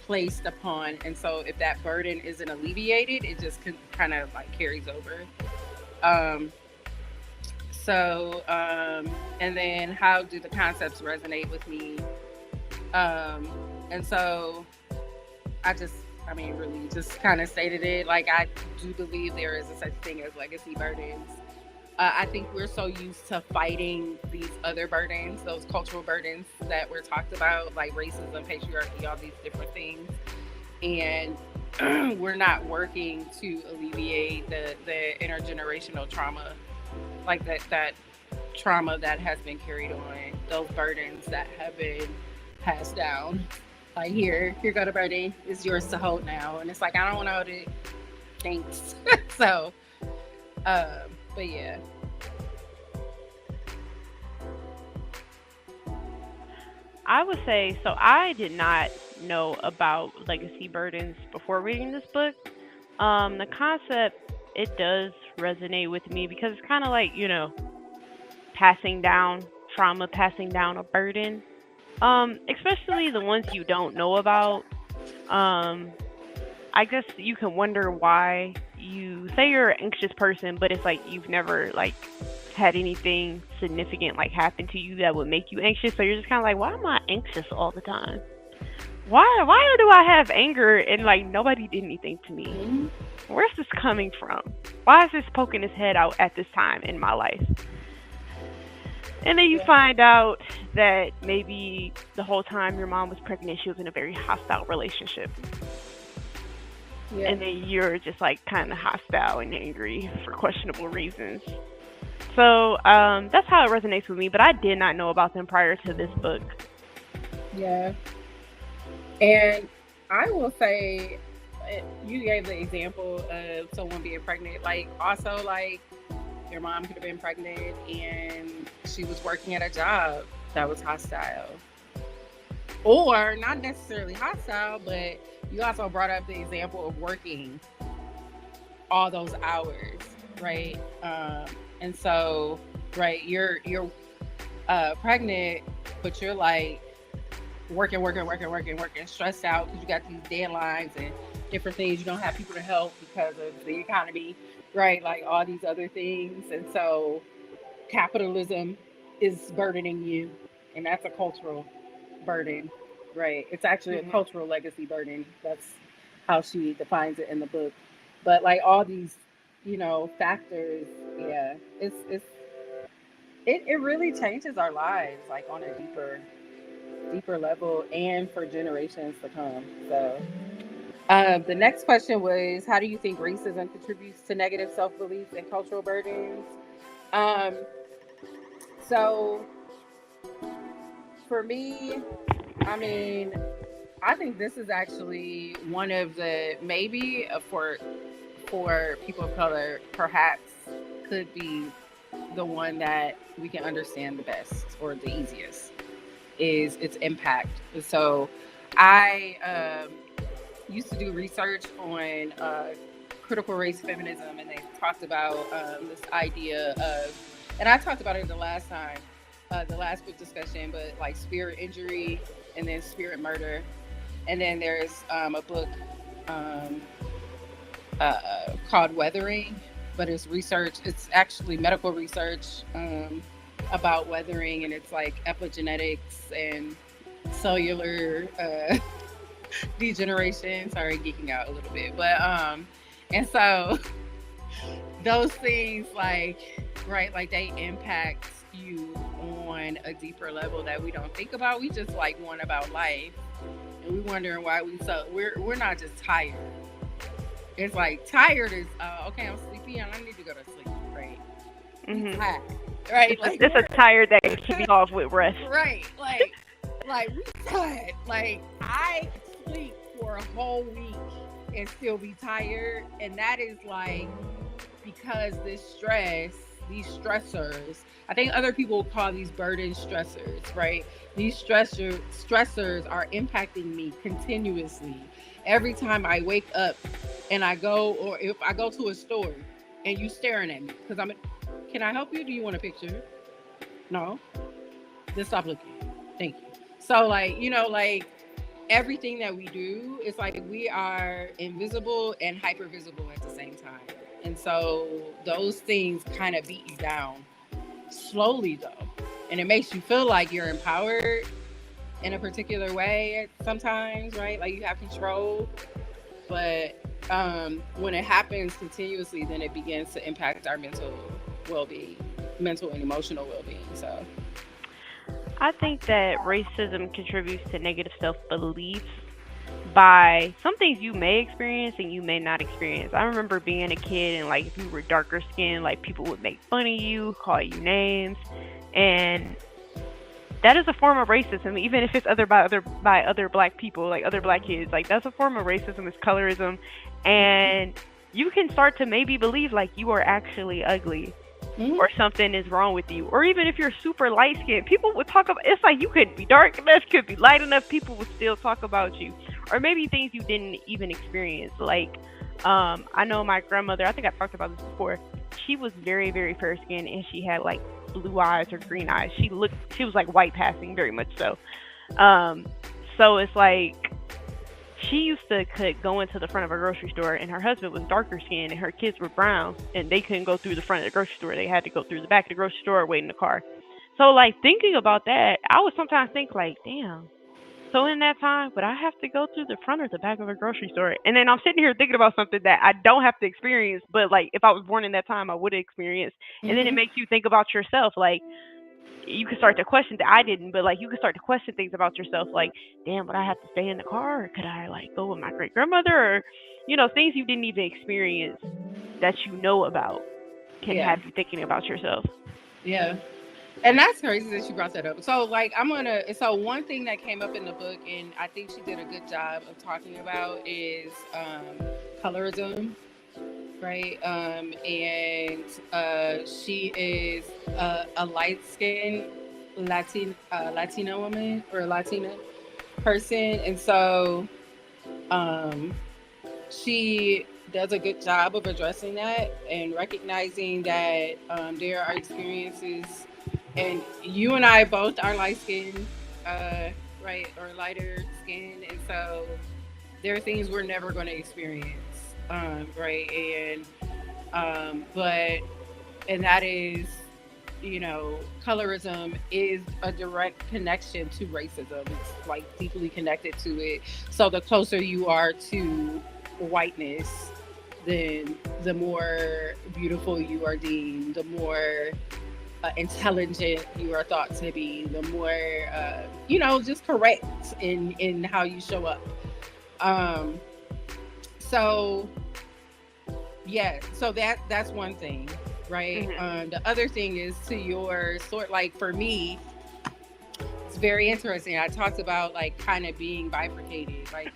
placed upon, and so if that burden isn't alleviated, it just kind of like carries over. Um, and then how do the concepts resonate with me? Um, and so really just kind of stated it. Like, I do believe there is a such thing as legacy burdens. I think we're so used to fighting these other burdens, those cultural burdens that were talked about, like racism, patriarchy, all these different things. And we're not working to alleviate the intergenerational trauma, like that trauma that has been carried on, those burdens that have been passed down. Like, here go the burden. It's yours to hold now. And it's like, I don't want to hold it. Thanks. So, but yeah. I would say so. I did not know about legacy burdens before reading this book. The concept, it does resonate with me because it's kind of like, passing down trauma, passing down a burden. Especially the ones you don't know about. I guess you can wonder why you say you're an anxious person, but it's like you've never like had anything significant like happen to you that would make you anxious. So you're just kind of like, why am I anxious all the time? Why do I have anger and like nobody did anything to me? Mhm. Where's this coming from? Why is this poking its head out at this time in my life? And then you Yeah. find out that maybe the whole time your mom was pregnant, she was in a very hostile relationship. Yeah. And then you're just like kind of hostile and angry for questionable reasons. So that's how it resonates with me. But I did not know about them prior to this book. Yeah. And I will say, you gave the example of someone being pregnant. Like, also, like, your mom could have been pregnant and she was working at a job that was hostile. Or not necessarily hostile, but you also brought up the example of working all those hours, right? And so, right, you're pregnant, but you're like working, stressed out because you got these deadlines and different things. You don't have people to help because of the economy, right? Like all these other things. And so capitalism is burdening you, and that's a cultural burden, right? It's actually a Hmm. cultural legacy burden. That's how she defines it in the book. But like all these, factors, yeah, it really changes our lives like on a deeper level and for generations to come. So the next question was, how do you think racism contributes to negative self beliefs and cultural burdens? Um, so for me, I mean, I think this is actually one of the maybe for people of color, perhaps could be the one that we can understand the best or the easiest is its impact. So I used to do research on critical race feminism, and they talked about this idea of, and I talked about it the last time, the last book discussion, but like spirit injury and then spirit murder. And then there's a book um, called Weathering, but it's research. It's actually medical research about weathering, and it's like epigenetics and cellular degeneration. Sorry, geeking out a little bit, but and so those things, like, right, like they impact you on on a deeper level that we don't think about. We just like one about life, and we wondering why we're not just tired. It's like tired is okay. I'm sleepy and I need to go to sleep. Right? We Mhm. tired. Right? Like It's a tired that can be off with rest. right. Like we tired. Like I sleep for a whole week and still be tired, and that is like because these stressors, I think other people call these burden stressors, right? These stressors are impacting me continuously. Every time I wake up and I go, or if I go to a store and you staring at me, because can I help you? Do you want a picture? No? Then stop looking. Thank you. So like, like everything that we do, it's like we are invisible and hyper visible at the same time. And so those things kind of beat you down slowly though. And it makes you feel like you're empowered in a particular way sometimes, right? Like you have control. But when it happens continuously, then it begins to impact our well being, mental and emotional well being. So I think that racism contributes to negative self beliefs by some things you may experience and you may not experience. I remember being a kid and like if you were darker skinned, like people would make fun of you, call you names, and that is a form of racism, even if it's by other black people, like other black kids. Like that's a form of racism, it's colorism, and you can start to maybe believe like you are actually ugly mm-hmm. or something is wrong with you. Or even if you're super light skinned, people would talk about it's like you could be dark enough, could be light enough, people would still talk about you. Or maybe things you didn't even experience. Like, I know my grandmother, I think I talked about this before. She was very, very fair skinned and she had like blue eyes or green eyes. She was like white passing, very much so. So it's like she used to could go into the front of a grocery store and her husband was darker skinned and her kids were brown and they couldn't go through the front of the grocery store. They had to go through the back of the grocery store or wait in the car. So like thinking about that, I would sometimes think like, damn. So in that time, would I have to go through the front or the back of a grocery store? And then I'm sitting here thinking about something that I don't have to experience, but like if I was born in that time, I would have experienced. And then it Mm-hmm. makes you think about yourself. Like you can start to question that I didn't, but like you can start to question things about yourself. Like, damn, would I have to stay in the car, or could I like go with my great grandmother, or things you didn't even experience that you know about can Yeah. have you thinking about yourself. Yeah. And that's crazy that you brought that up. So, like, so one thing that came up in the book, and I think she did a good job of talking about, is colorism, right? And she is a light skinned Latina woman or Latina person. And so she does a good job of addressing that and recognizing that there are experiences, and you and I both are light skinned, right, or lighter skin, and so there are things we're never going to experience, right, but and that is, colorism is a direct connection to racism. It's like deeply connected to it. So the closer you are to whiteness, then the more beautiful you are deemed, the more intelligent you are thought to be, the more just correct in how you show up. Um, so yeah, so that's one thing, right? Mm-hmm. The other thing is to your sort, like for me, it's very interesting. I talked about like kind of being bifurcated, like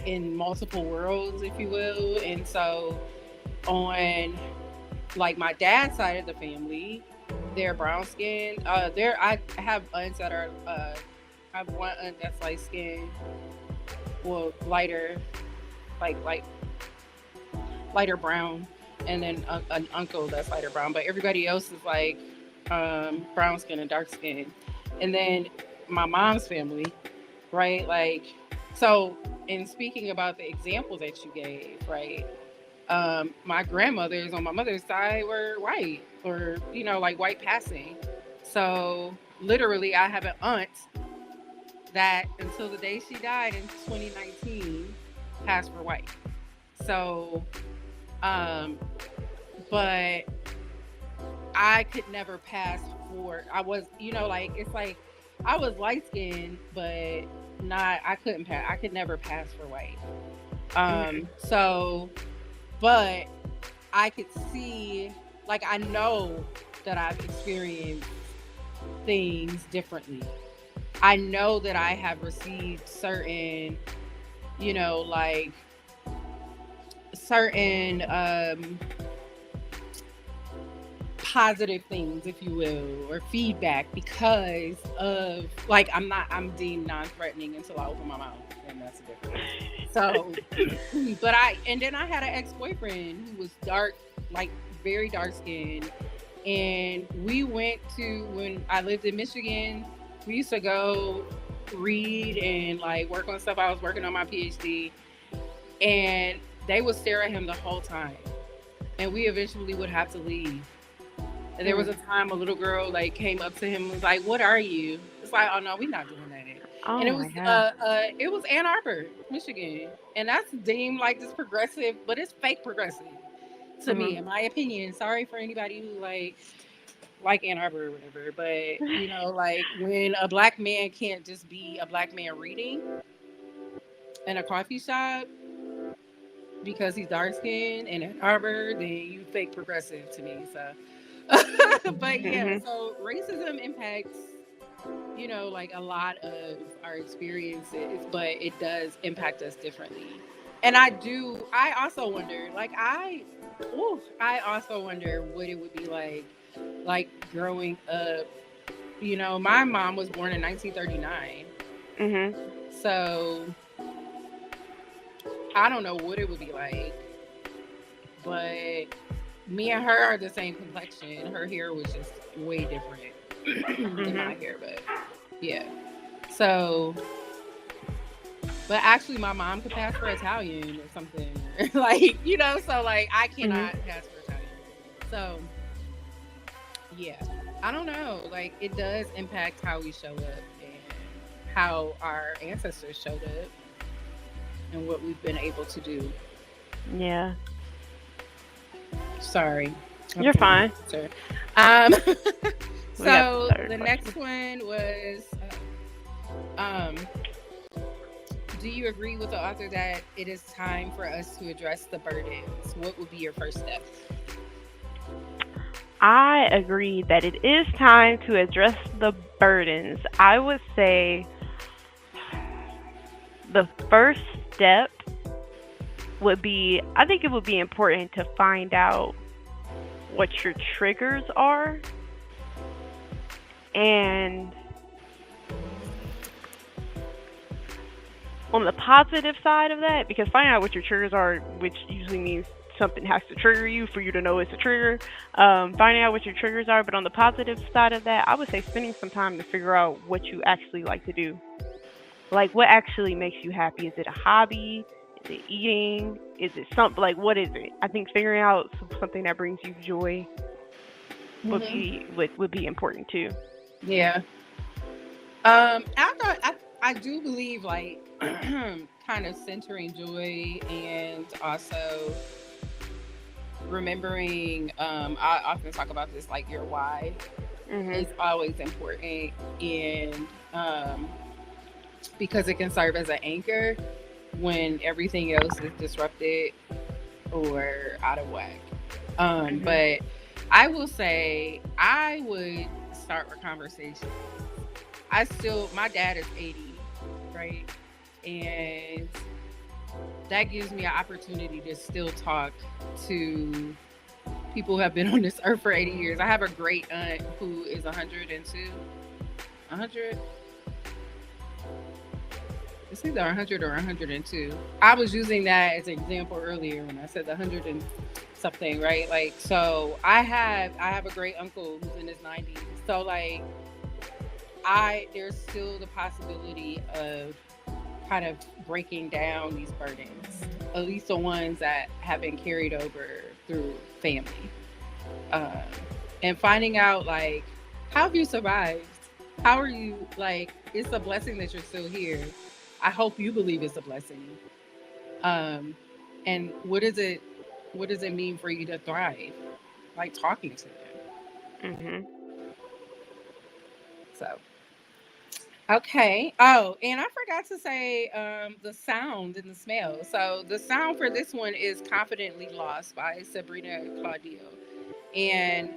in multiple worlds, if you will. And so on like my dad's side of the family, they're brown skinned. I have aunts that are I have one aunt that's light skinned, well lighter, like lighter brown, and then an uncle that's lighter brown. But everybody else is like brown skin and dark skin. And then my mom's family, right? Like, so in speaking about the example that you gave, right? My grandmothers on my mother's side were white, or like white passing. So literally, I have an aunt that until the day she died in 2019 passed for white. So, but I could never pass before. I was, like it's like I was light skinned, but not. I couldn't pass. I could never pass for white. Mhm. So, but I could see, like, I know that I've experienced things differently. I know that I have received certain, like certain positive things, if you will, or feedback because of, like, I'm deemed non-threatening until I open my mouth, and that's the difference. So, and then I had an ex-boyfriend who was dark, like very dark skinned, and we went to, when I lived in Michigan, we used to go read and like work on stuff. I was working on my PhD, and they would stare at him the whole time, and we eventually would have to leave. And there was a Mm. time a little girl like came up to him and was like, "What are you?" It's like, "Oh no, we're not doing that." And Oh my god. it was Ann Arbor, Michigan, and that's deemed like this progressive, but it's fake progressive to me, Mhm. in my opinion. Sorry for anybody who like Ann Arbor or whatever, but like when a black man can't just be a black man reading in a coffee shop because he's dark skinned in Ann Arbor, then you fake progressive to me. So, but yeah, Mhm. so racism impacts, like a lot of our experiences, but it does impact us differently. And I also wonder, I also wonder what it would be like growing up. My mom was born in 1939. Mhm. So I don't know what it would be like, but me and her are the same complexion. Her hair was just way different than my Mhm. hair, but yeah. So, but actually, my mom could pass for Italian or something, like So like, I Mhm. cannot pass for Italian. So yeah, I don't know. Like, it does impact how we show up and how our ancestors showed up and what we've been able to do. Yeah. Sorry, I'm You're trying fine. to answer. Um, We got the so third the question. next one was, um, do you agree with the author that it is time for us to address the burdens? What would be your first step? I agree that it is time to address the burdens. I would say the first step would be, I think it would be important to find out what your triggers are, and on the positive side of that, because finding out what your triggers are, which usually means something has to trigger you for you to know it's a trigger, finding out what your triggers are. But on the positive side of that, I would say spending some time to figure out what you actually like to do. Like, what actually makes you happy? Is it a hobby? Is it eating? Is it something, like, what is it? I think figuring out something that brings you joy would be important too. Yeah. I do believe, like, kind of centering joy and also remembering. I often talk about this, like your why is Mhm. always important, and because it can serve as an anchor when everything else is disrupted or out of whack. Mhm. But I will say I would start a conversation. My dad is 80, right? And that gives me an opportunity to still talk to people who have been on this earth for 80 years. I have a great aunt who is 102. 100? It's either 100 or 102. I was using that as an example earlier when I said the 100 and something, right? Like, so I have a great uncle who's in his 90s. So like, I there's still the possibility of kind of breaking down these burdens, at least the ones that have been carried over through family, uh, and finding out, like, how have you survived? How are you, like? It's a blessing that you're still here. I hope you believe it's a blessing. Um, and what does it mean for you to thrive? Like, talking to them. Mhm. So, okay. Oh, and I forgot to say the sound and the smell. So the sound for this one is "Confidently Lost" by Sabrina Claudio, and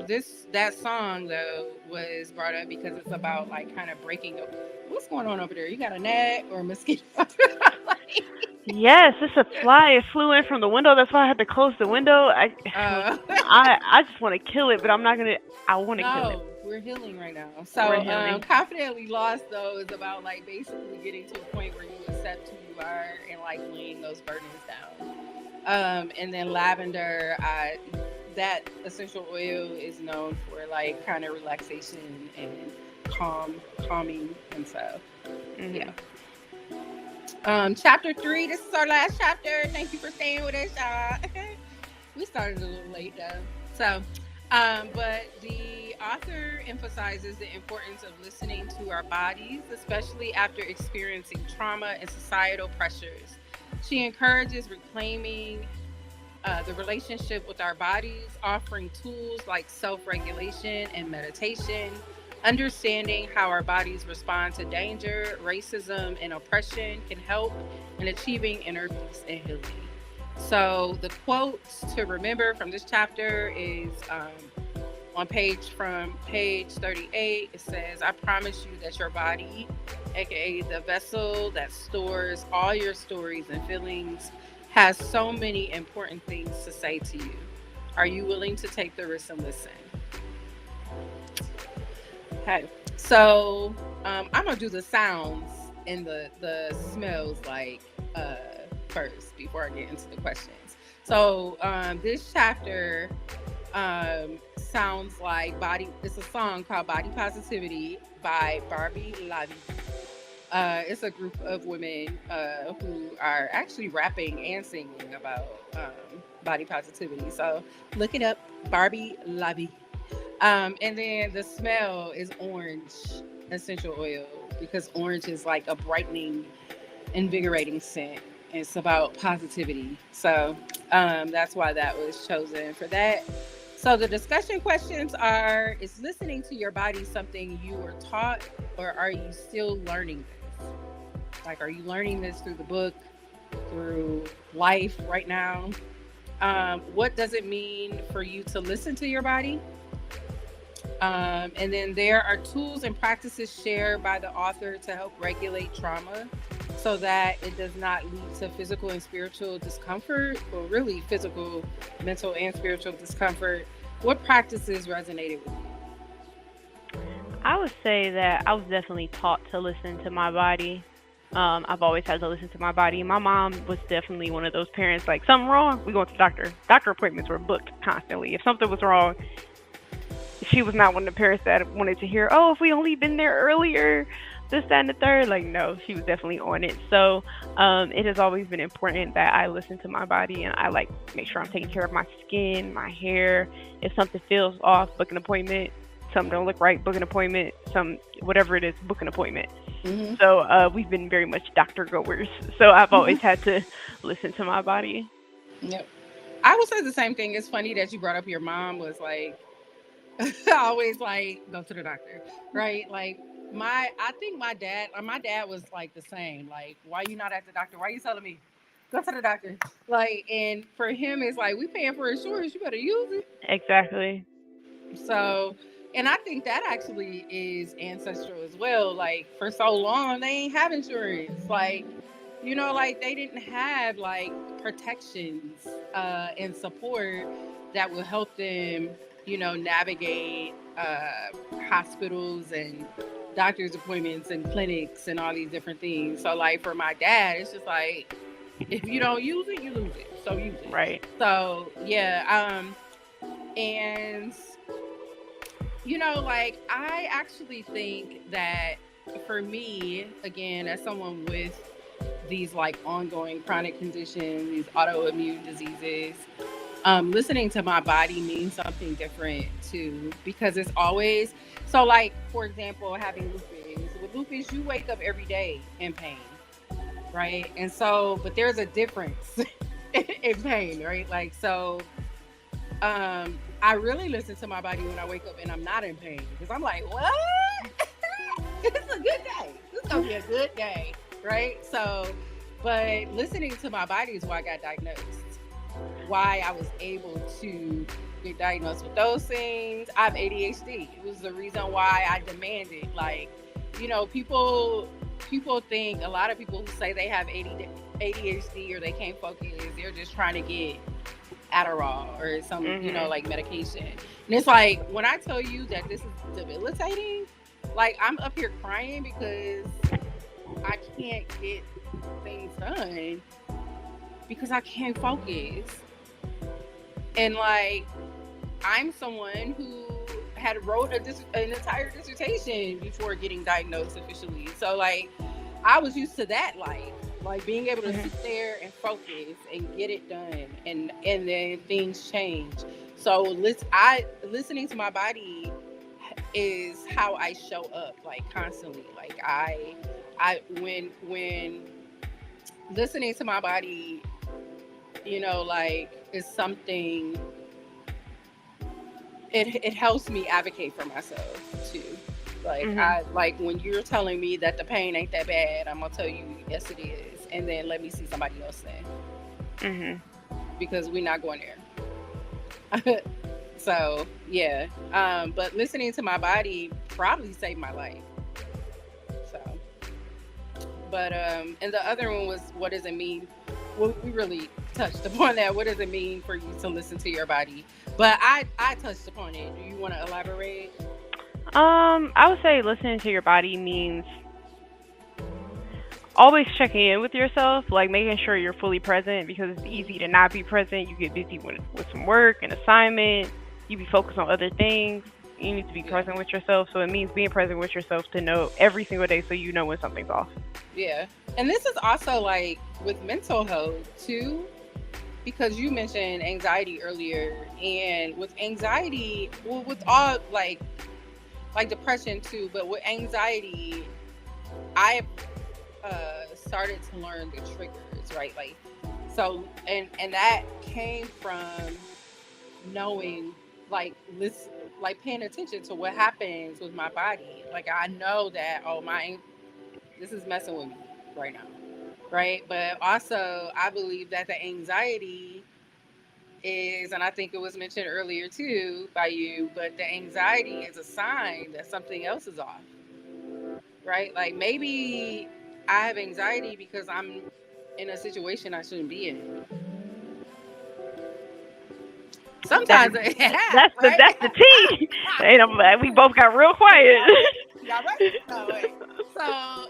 this that song though was brought up because it's about like kind of breaking up. What's going on over there? You got a gnat or a mosquito? Yes, it's a fly. It flew in from the window. That's why I had to close the window. uh, I just want to kill it, but I'm not gonna. I want to kill it. no, we're healing right now. We're So, healing. confidently lost though is about like basically getting to a point where you accept who you are and like laying those burdens down. And then lavender, that essential oil is known for like kind of relaxation and calming and stuff. Yeah. Mhm. Chapter 3. This is our last chapter. Thank you for staying with us, y'all. We started a little late though. So, but the author emphasizes the importance of listening to our bodies, especially after experiencing trauma and societal pressures. She encourages reclaiming the relationship with our bodies, offering tools like self regulation and meditation, understanding how our bodies respond to danger, racism, and oppression can help in achieving inner peace and healing. So, the quotes to remember from this chapter is on page 38. It says, "I promise you that your body, aka the vessel that stores all your stories and feelings, has so many important things to say to you. Are you willing to take the risk and listen?" Okay, so I'm gonna do the sounds and the smells like first before I get into the questions. So this chapter sounds like body. It's a song called "Body Positivity" by Barbie Lavi. It's a group of women who are actually rapping and singing about body positivity. So look it up, Barbie Lavi. And then the smell is orange essential oil because orange is like a brightening, invigorating scent. It's about positivity. So that's why that was chosen for that. So the discussion questions are: is listening to your body something you were taught, or are you still learning this? Like, are you learning this through the book, through life right now? What does it mean for you to listen to your body? And then there are tools and practices shared by the author to help regulate trauma so that it does not lead to physical and spiritual discomfort, or really physical, mental, and spiritual discomfort. What practices resonated with you? I would say that I was definitely taught to listen to my body. I've always had to listen to my body. My mom was definitely one of those parents, like, something wrong, we going to the doctor. Doctor appointments were booked constantly. If something was wrong, she was not one of the parents that wanted to hear, oh, if we only been there earlier, this, that, and the third. Like, no, she was definitely on it. So it has always been important that I listen to my body and I like make sure I'm taking care of my skin, my hair. If something feels off, book an appointment. Something don't look right, book an appointment. Some whatever it is, book an appointment. Mm-hmm. So we've been very much doctor goers. So I've always Mm-hmm. had to listen to my body. Yep. I would say the same thing. It's funny that you brought up your mom was like, always like, go to the doctor, right? Like, I think my dad was like the same. Like, why you not at the doctor? Why you telling me go to the doctor? Like, and for him, it's like, we paying for insurance. You better use it. Exactly. So, and I think that actually is ancestral as well. Like, for so long, they ain't have insurance. Like, like they didn't have like protections and support that will help them, navigate hospitals and doctor's appointments and clinics and all these different things. So, like, for my dad, it's just like, if you don't use it, you lose it. So use it. Right. So yeah, and like, I actually think that for me, again, as someone with these like ongoing chronic conditions, these autoimmune diseases, listening to my body means something different too, because it's always so. Like, for example, having lupus. With lupus, you wake up every day in pain, right? And so, but there's a difference in pain, right? Like, so I really listen to my body when I wake up and I'm not in pain because I'm like, what? It's a good day. It's gonna be a good day, right? So, but listening to my body is why I got diagnosed. Why I was able to get diagnosed with those things. I have ADHD. It was the reason why I demanded, like, people think, a lot of people who say they have ADHD or they can't focus, they're just trying to get Adderall or some, like medication. And it's like, when I tell you that this is debilitating, like I'm up here crying because I can't get things done because I can't focus. And like, I'm someone who had wrote an entire dissertation before getting diagnosed officially. So like, I was used to that life, like being able to sit there and focus and get it done, and then things change. So listening to my body is how I show up, like constantly. Like when listening to my body, like is something. It helps me advocate for myself too. Like I like when you're telling me that the pain ain't that bad, I'm gonna tell you yes it is, and then let me see somebody else then, because we're not going there. So yeah, but listening to my body probably saved my life. So, but and the other one was, what does it mean? Well, we really touched upon that. What does it mean for you to listen to your body? But I touched upon it. Do you want to elaborate? I would say listening to your body means always checking in with yourself, like making sure you're fully present, because it's easy to not be present. You get busy with some work and assignment. You be focused on other things. You need to be present with yourself. So it means being present with yourself to know every single day, so you know when something's off. Yeah. And this is also like with mental health too, because you mentioned anxiety earlier, and with anxiety, well, with all like depression too, but with anxiety, I started to learn the triggers, right? Like, so, and that came from knowing, like, listen, like paying attention to what happens with my body. Like, I know that, this is messing with me right now, right? But also, I believe that the anxiety is, and I think it was mentioned earlier too by you, but the anxiety is a sign that something else is off, right? Like maybe I have anxiety because I'm in a situation I shouldn't be in. Sometimes, That's right? that's the tea. And we both got real quiet. Y'all ready? No, wait. So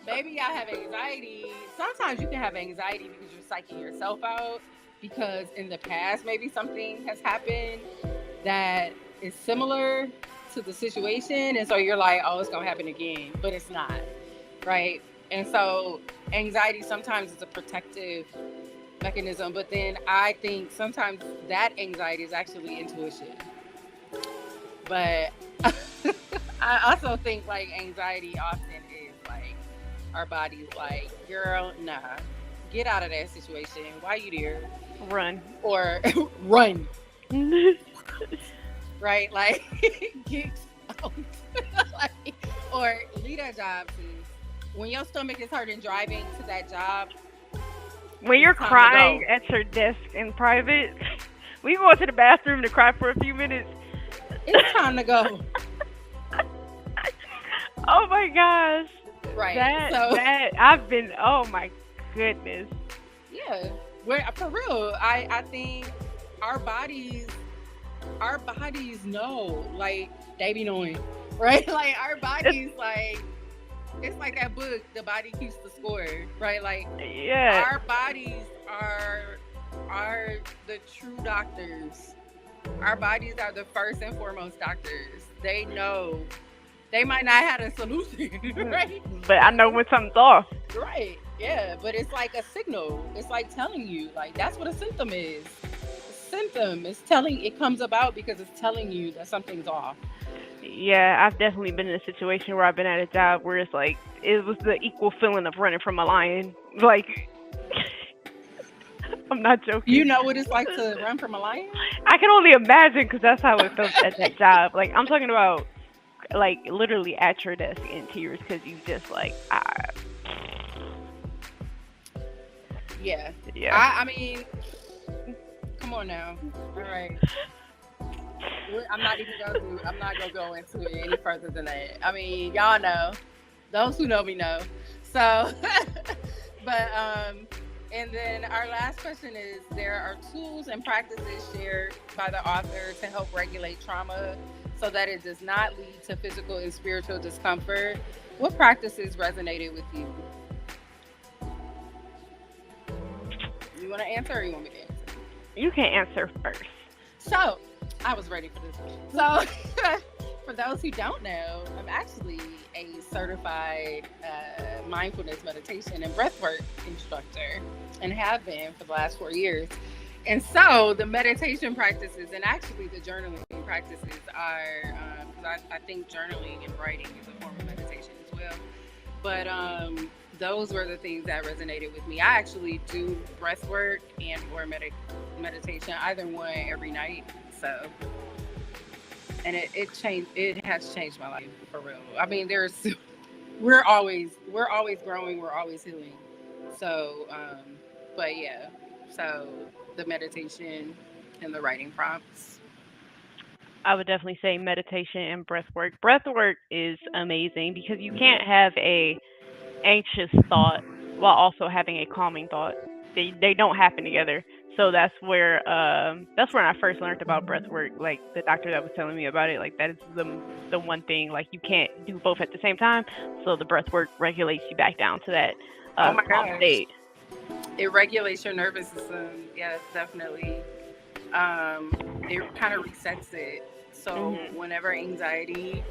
maybe I have anxiety. Sometimes you can have anxiety because you're psyching yourself out, because in the past maybe something has happened that is similar to the situation, and so you're like, oh, it's gonna happen again, but it's not, right? And so anxiety sometimes is a protective mechanism, but then I think sometimes that anxiety is actually intuition. But I also think like anxiety often is like our body's like, girl, nah, get out of that situation. Why you there? Run. Or run. Right? Like, get out. Like, or leave that job. When your stomach is hurting driving to that job, when you're crying at your desk in private, we go to the bathroom to cry for a few minutes. It's time to go. Oh my gosh. Right. That I've been, oh my goodness. Yeah. For real, I think our bodies know, like, they be knowing, right? Like, our bodies, like, it's like that book, The Body Keeps the Score, right? Like, yeah, our bodies are the true doctors. Our bodies are the first and foremost doctors. They know. They might not have a solution, right? But I know when something's off. Right. Yeah, but it's like a signal. It's like telling you, like, that's what a symptom is. A symptom is it comes about because it's telling you that something's off. Yeah, I've definitely been in a situation where I've been at a job where it's like, it was the equal feeling of running from a lion. Like, I'm not You joking. know what it's like to run from a lion? I can only imagine because that's how it felt at that job. Like I'm talking about, like literally at your desk in tears because you just like, Yeah. yeah. I mean, come on now. All right. I'm not gonna go into it any further than that. I mean, y'all know. Those who know me know. So, but and then our last question is: there are tools and practices shared by the author to help regulate trauma, so that it does not lead to physical and spiritual discomfort. What practices resonated with you? You want to answer, or you want me to answer? You can answer first. So, I was ready for this. So, for those who don't know, I'm actually a certified mindfulness meditation and breathwork instructor and have been for the last 4 years. And so, the meditation practices and actually the journaling practices are, because I think journaling and writing is a form of meditation as well. But those were the things that resonated with me. I actually do breath work and or meditation, either one every night. So, and it changed. It has changed my life for real. I mean, we're always growing. We're always healing. So, but yeah. So the meditation and the writing prompts. I would definitely say meditation and breath work. Breath work is amazing because you can't have a anxious thought while also having a calming thought. They don't happen together. So that's when I first learned about breath work. Like the doctor that was telling me about it, like that is the one thing, like you can't do both at the same time. So the breath work regulates you back down to that Oh my calm gosh, state. it regulates your nervous system. Yes, definitely. It kind of resets it. So Mhm. whenever anxiety,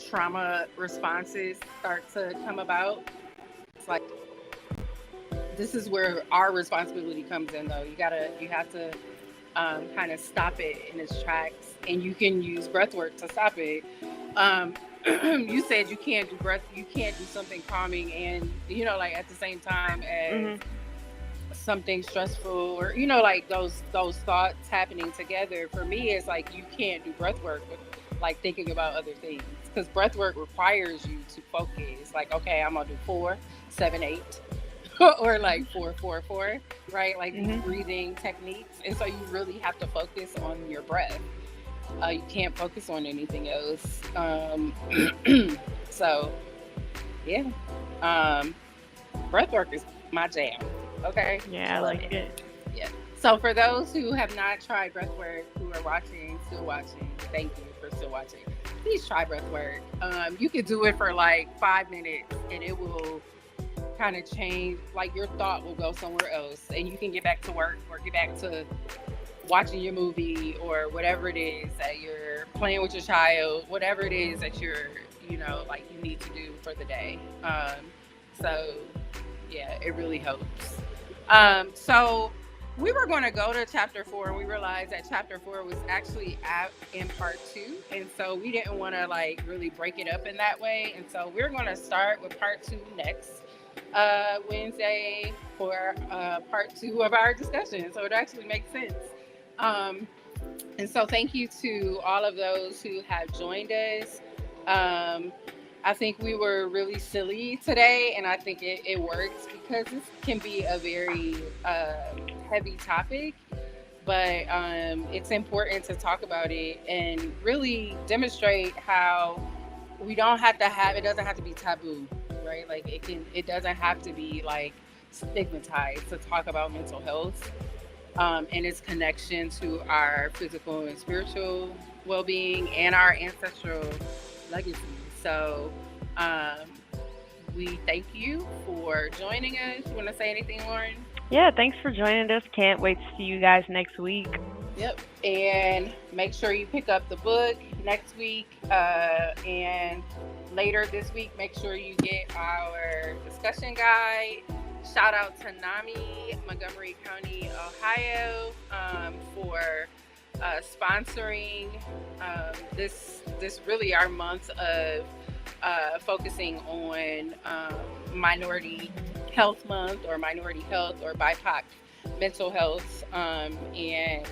trauma responses start to come about, it's like this is where our responsibility comes in. Though you have to kind of stop it in its tracks, and you can use breath work to stop it. You said you can't do something calming, and like at the same time as Mhm. something stressful, or like those thoughts happening together. For me, it's like you can't do breath work with like thinking about other things, because breath work requires you to focus. Like, okay, I'm gonna do 4, 7, 8, or like 4, 4, 4, right? Like these Mhm. breathing techniques, and so you really have to focus on your breath. You can't focus on anything else. So yeah, um, breath work is my jam. Okay, Yeah, I I love like it. it. Yeah. So for those who have not tried breathwork, who are watching, still watching, thank you for still watching. Please try breathwork. You can do it for like 5 minutes, and it will kind of change. Like your thought will go somewhere else, and you can get back to work or get back to watching your movie or whatever it is that you're playing with your child, whatever it is that you're, like you need to do for the day. So yeah, it really helps. So we were going to go to chapter 4, and we realized that chapter 4 was actually in part 2, and so we didn't want to like really break it up in that way, and so we're going to start with part 2 next Wednesday for part 2 of our discussion. So it actually makes sense. Um, and so thank you to all of those who have joined us. Um, I think we were really silly today, and I think it works because this can be a very heavy topic, but it's important to talk about it and really demonstrate how we don't have to have it doesn't have to be taboo, right? Like it doesn't have to be like stigmatized to talk about mental health, and its connection to our physical and spiritual well-being and our ancestral legacy. So um, we thank you for joining us. You want to say anything, Lauren? Yeah, thanks for joining us. Can't wait to see you guys next week. Yep. And make sure you pick up the book next week. And later this week, make sure you get our discussion guide. Shout out to NAMI, Montgomery County, Ohio, for sponsoring this really our month of focusing on Minority Health Month, or Minority Health, or BIPOC mental health. And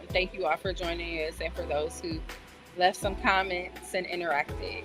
thank you all for joining us, and for those who left some comments and interacted.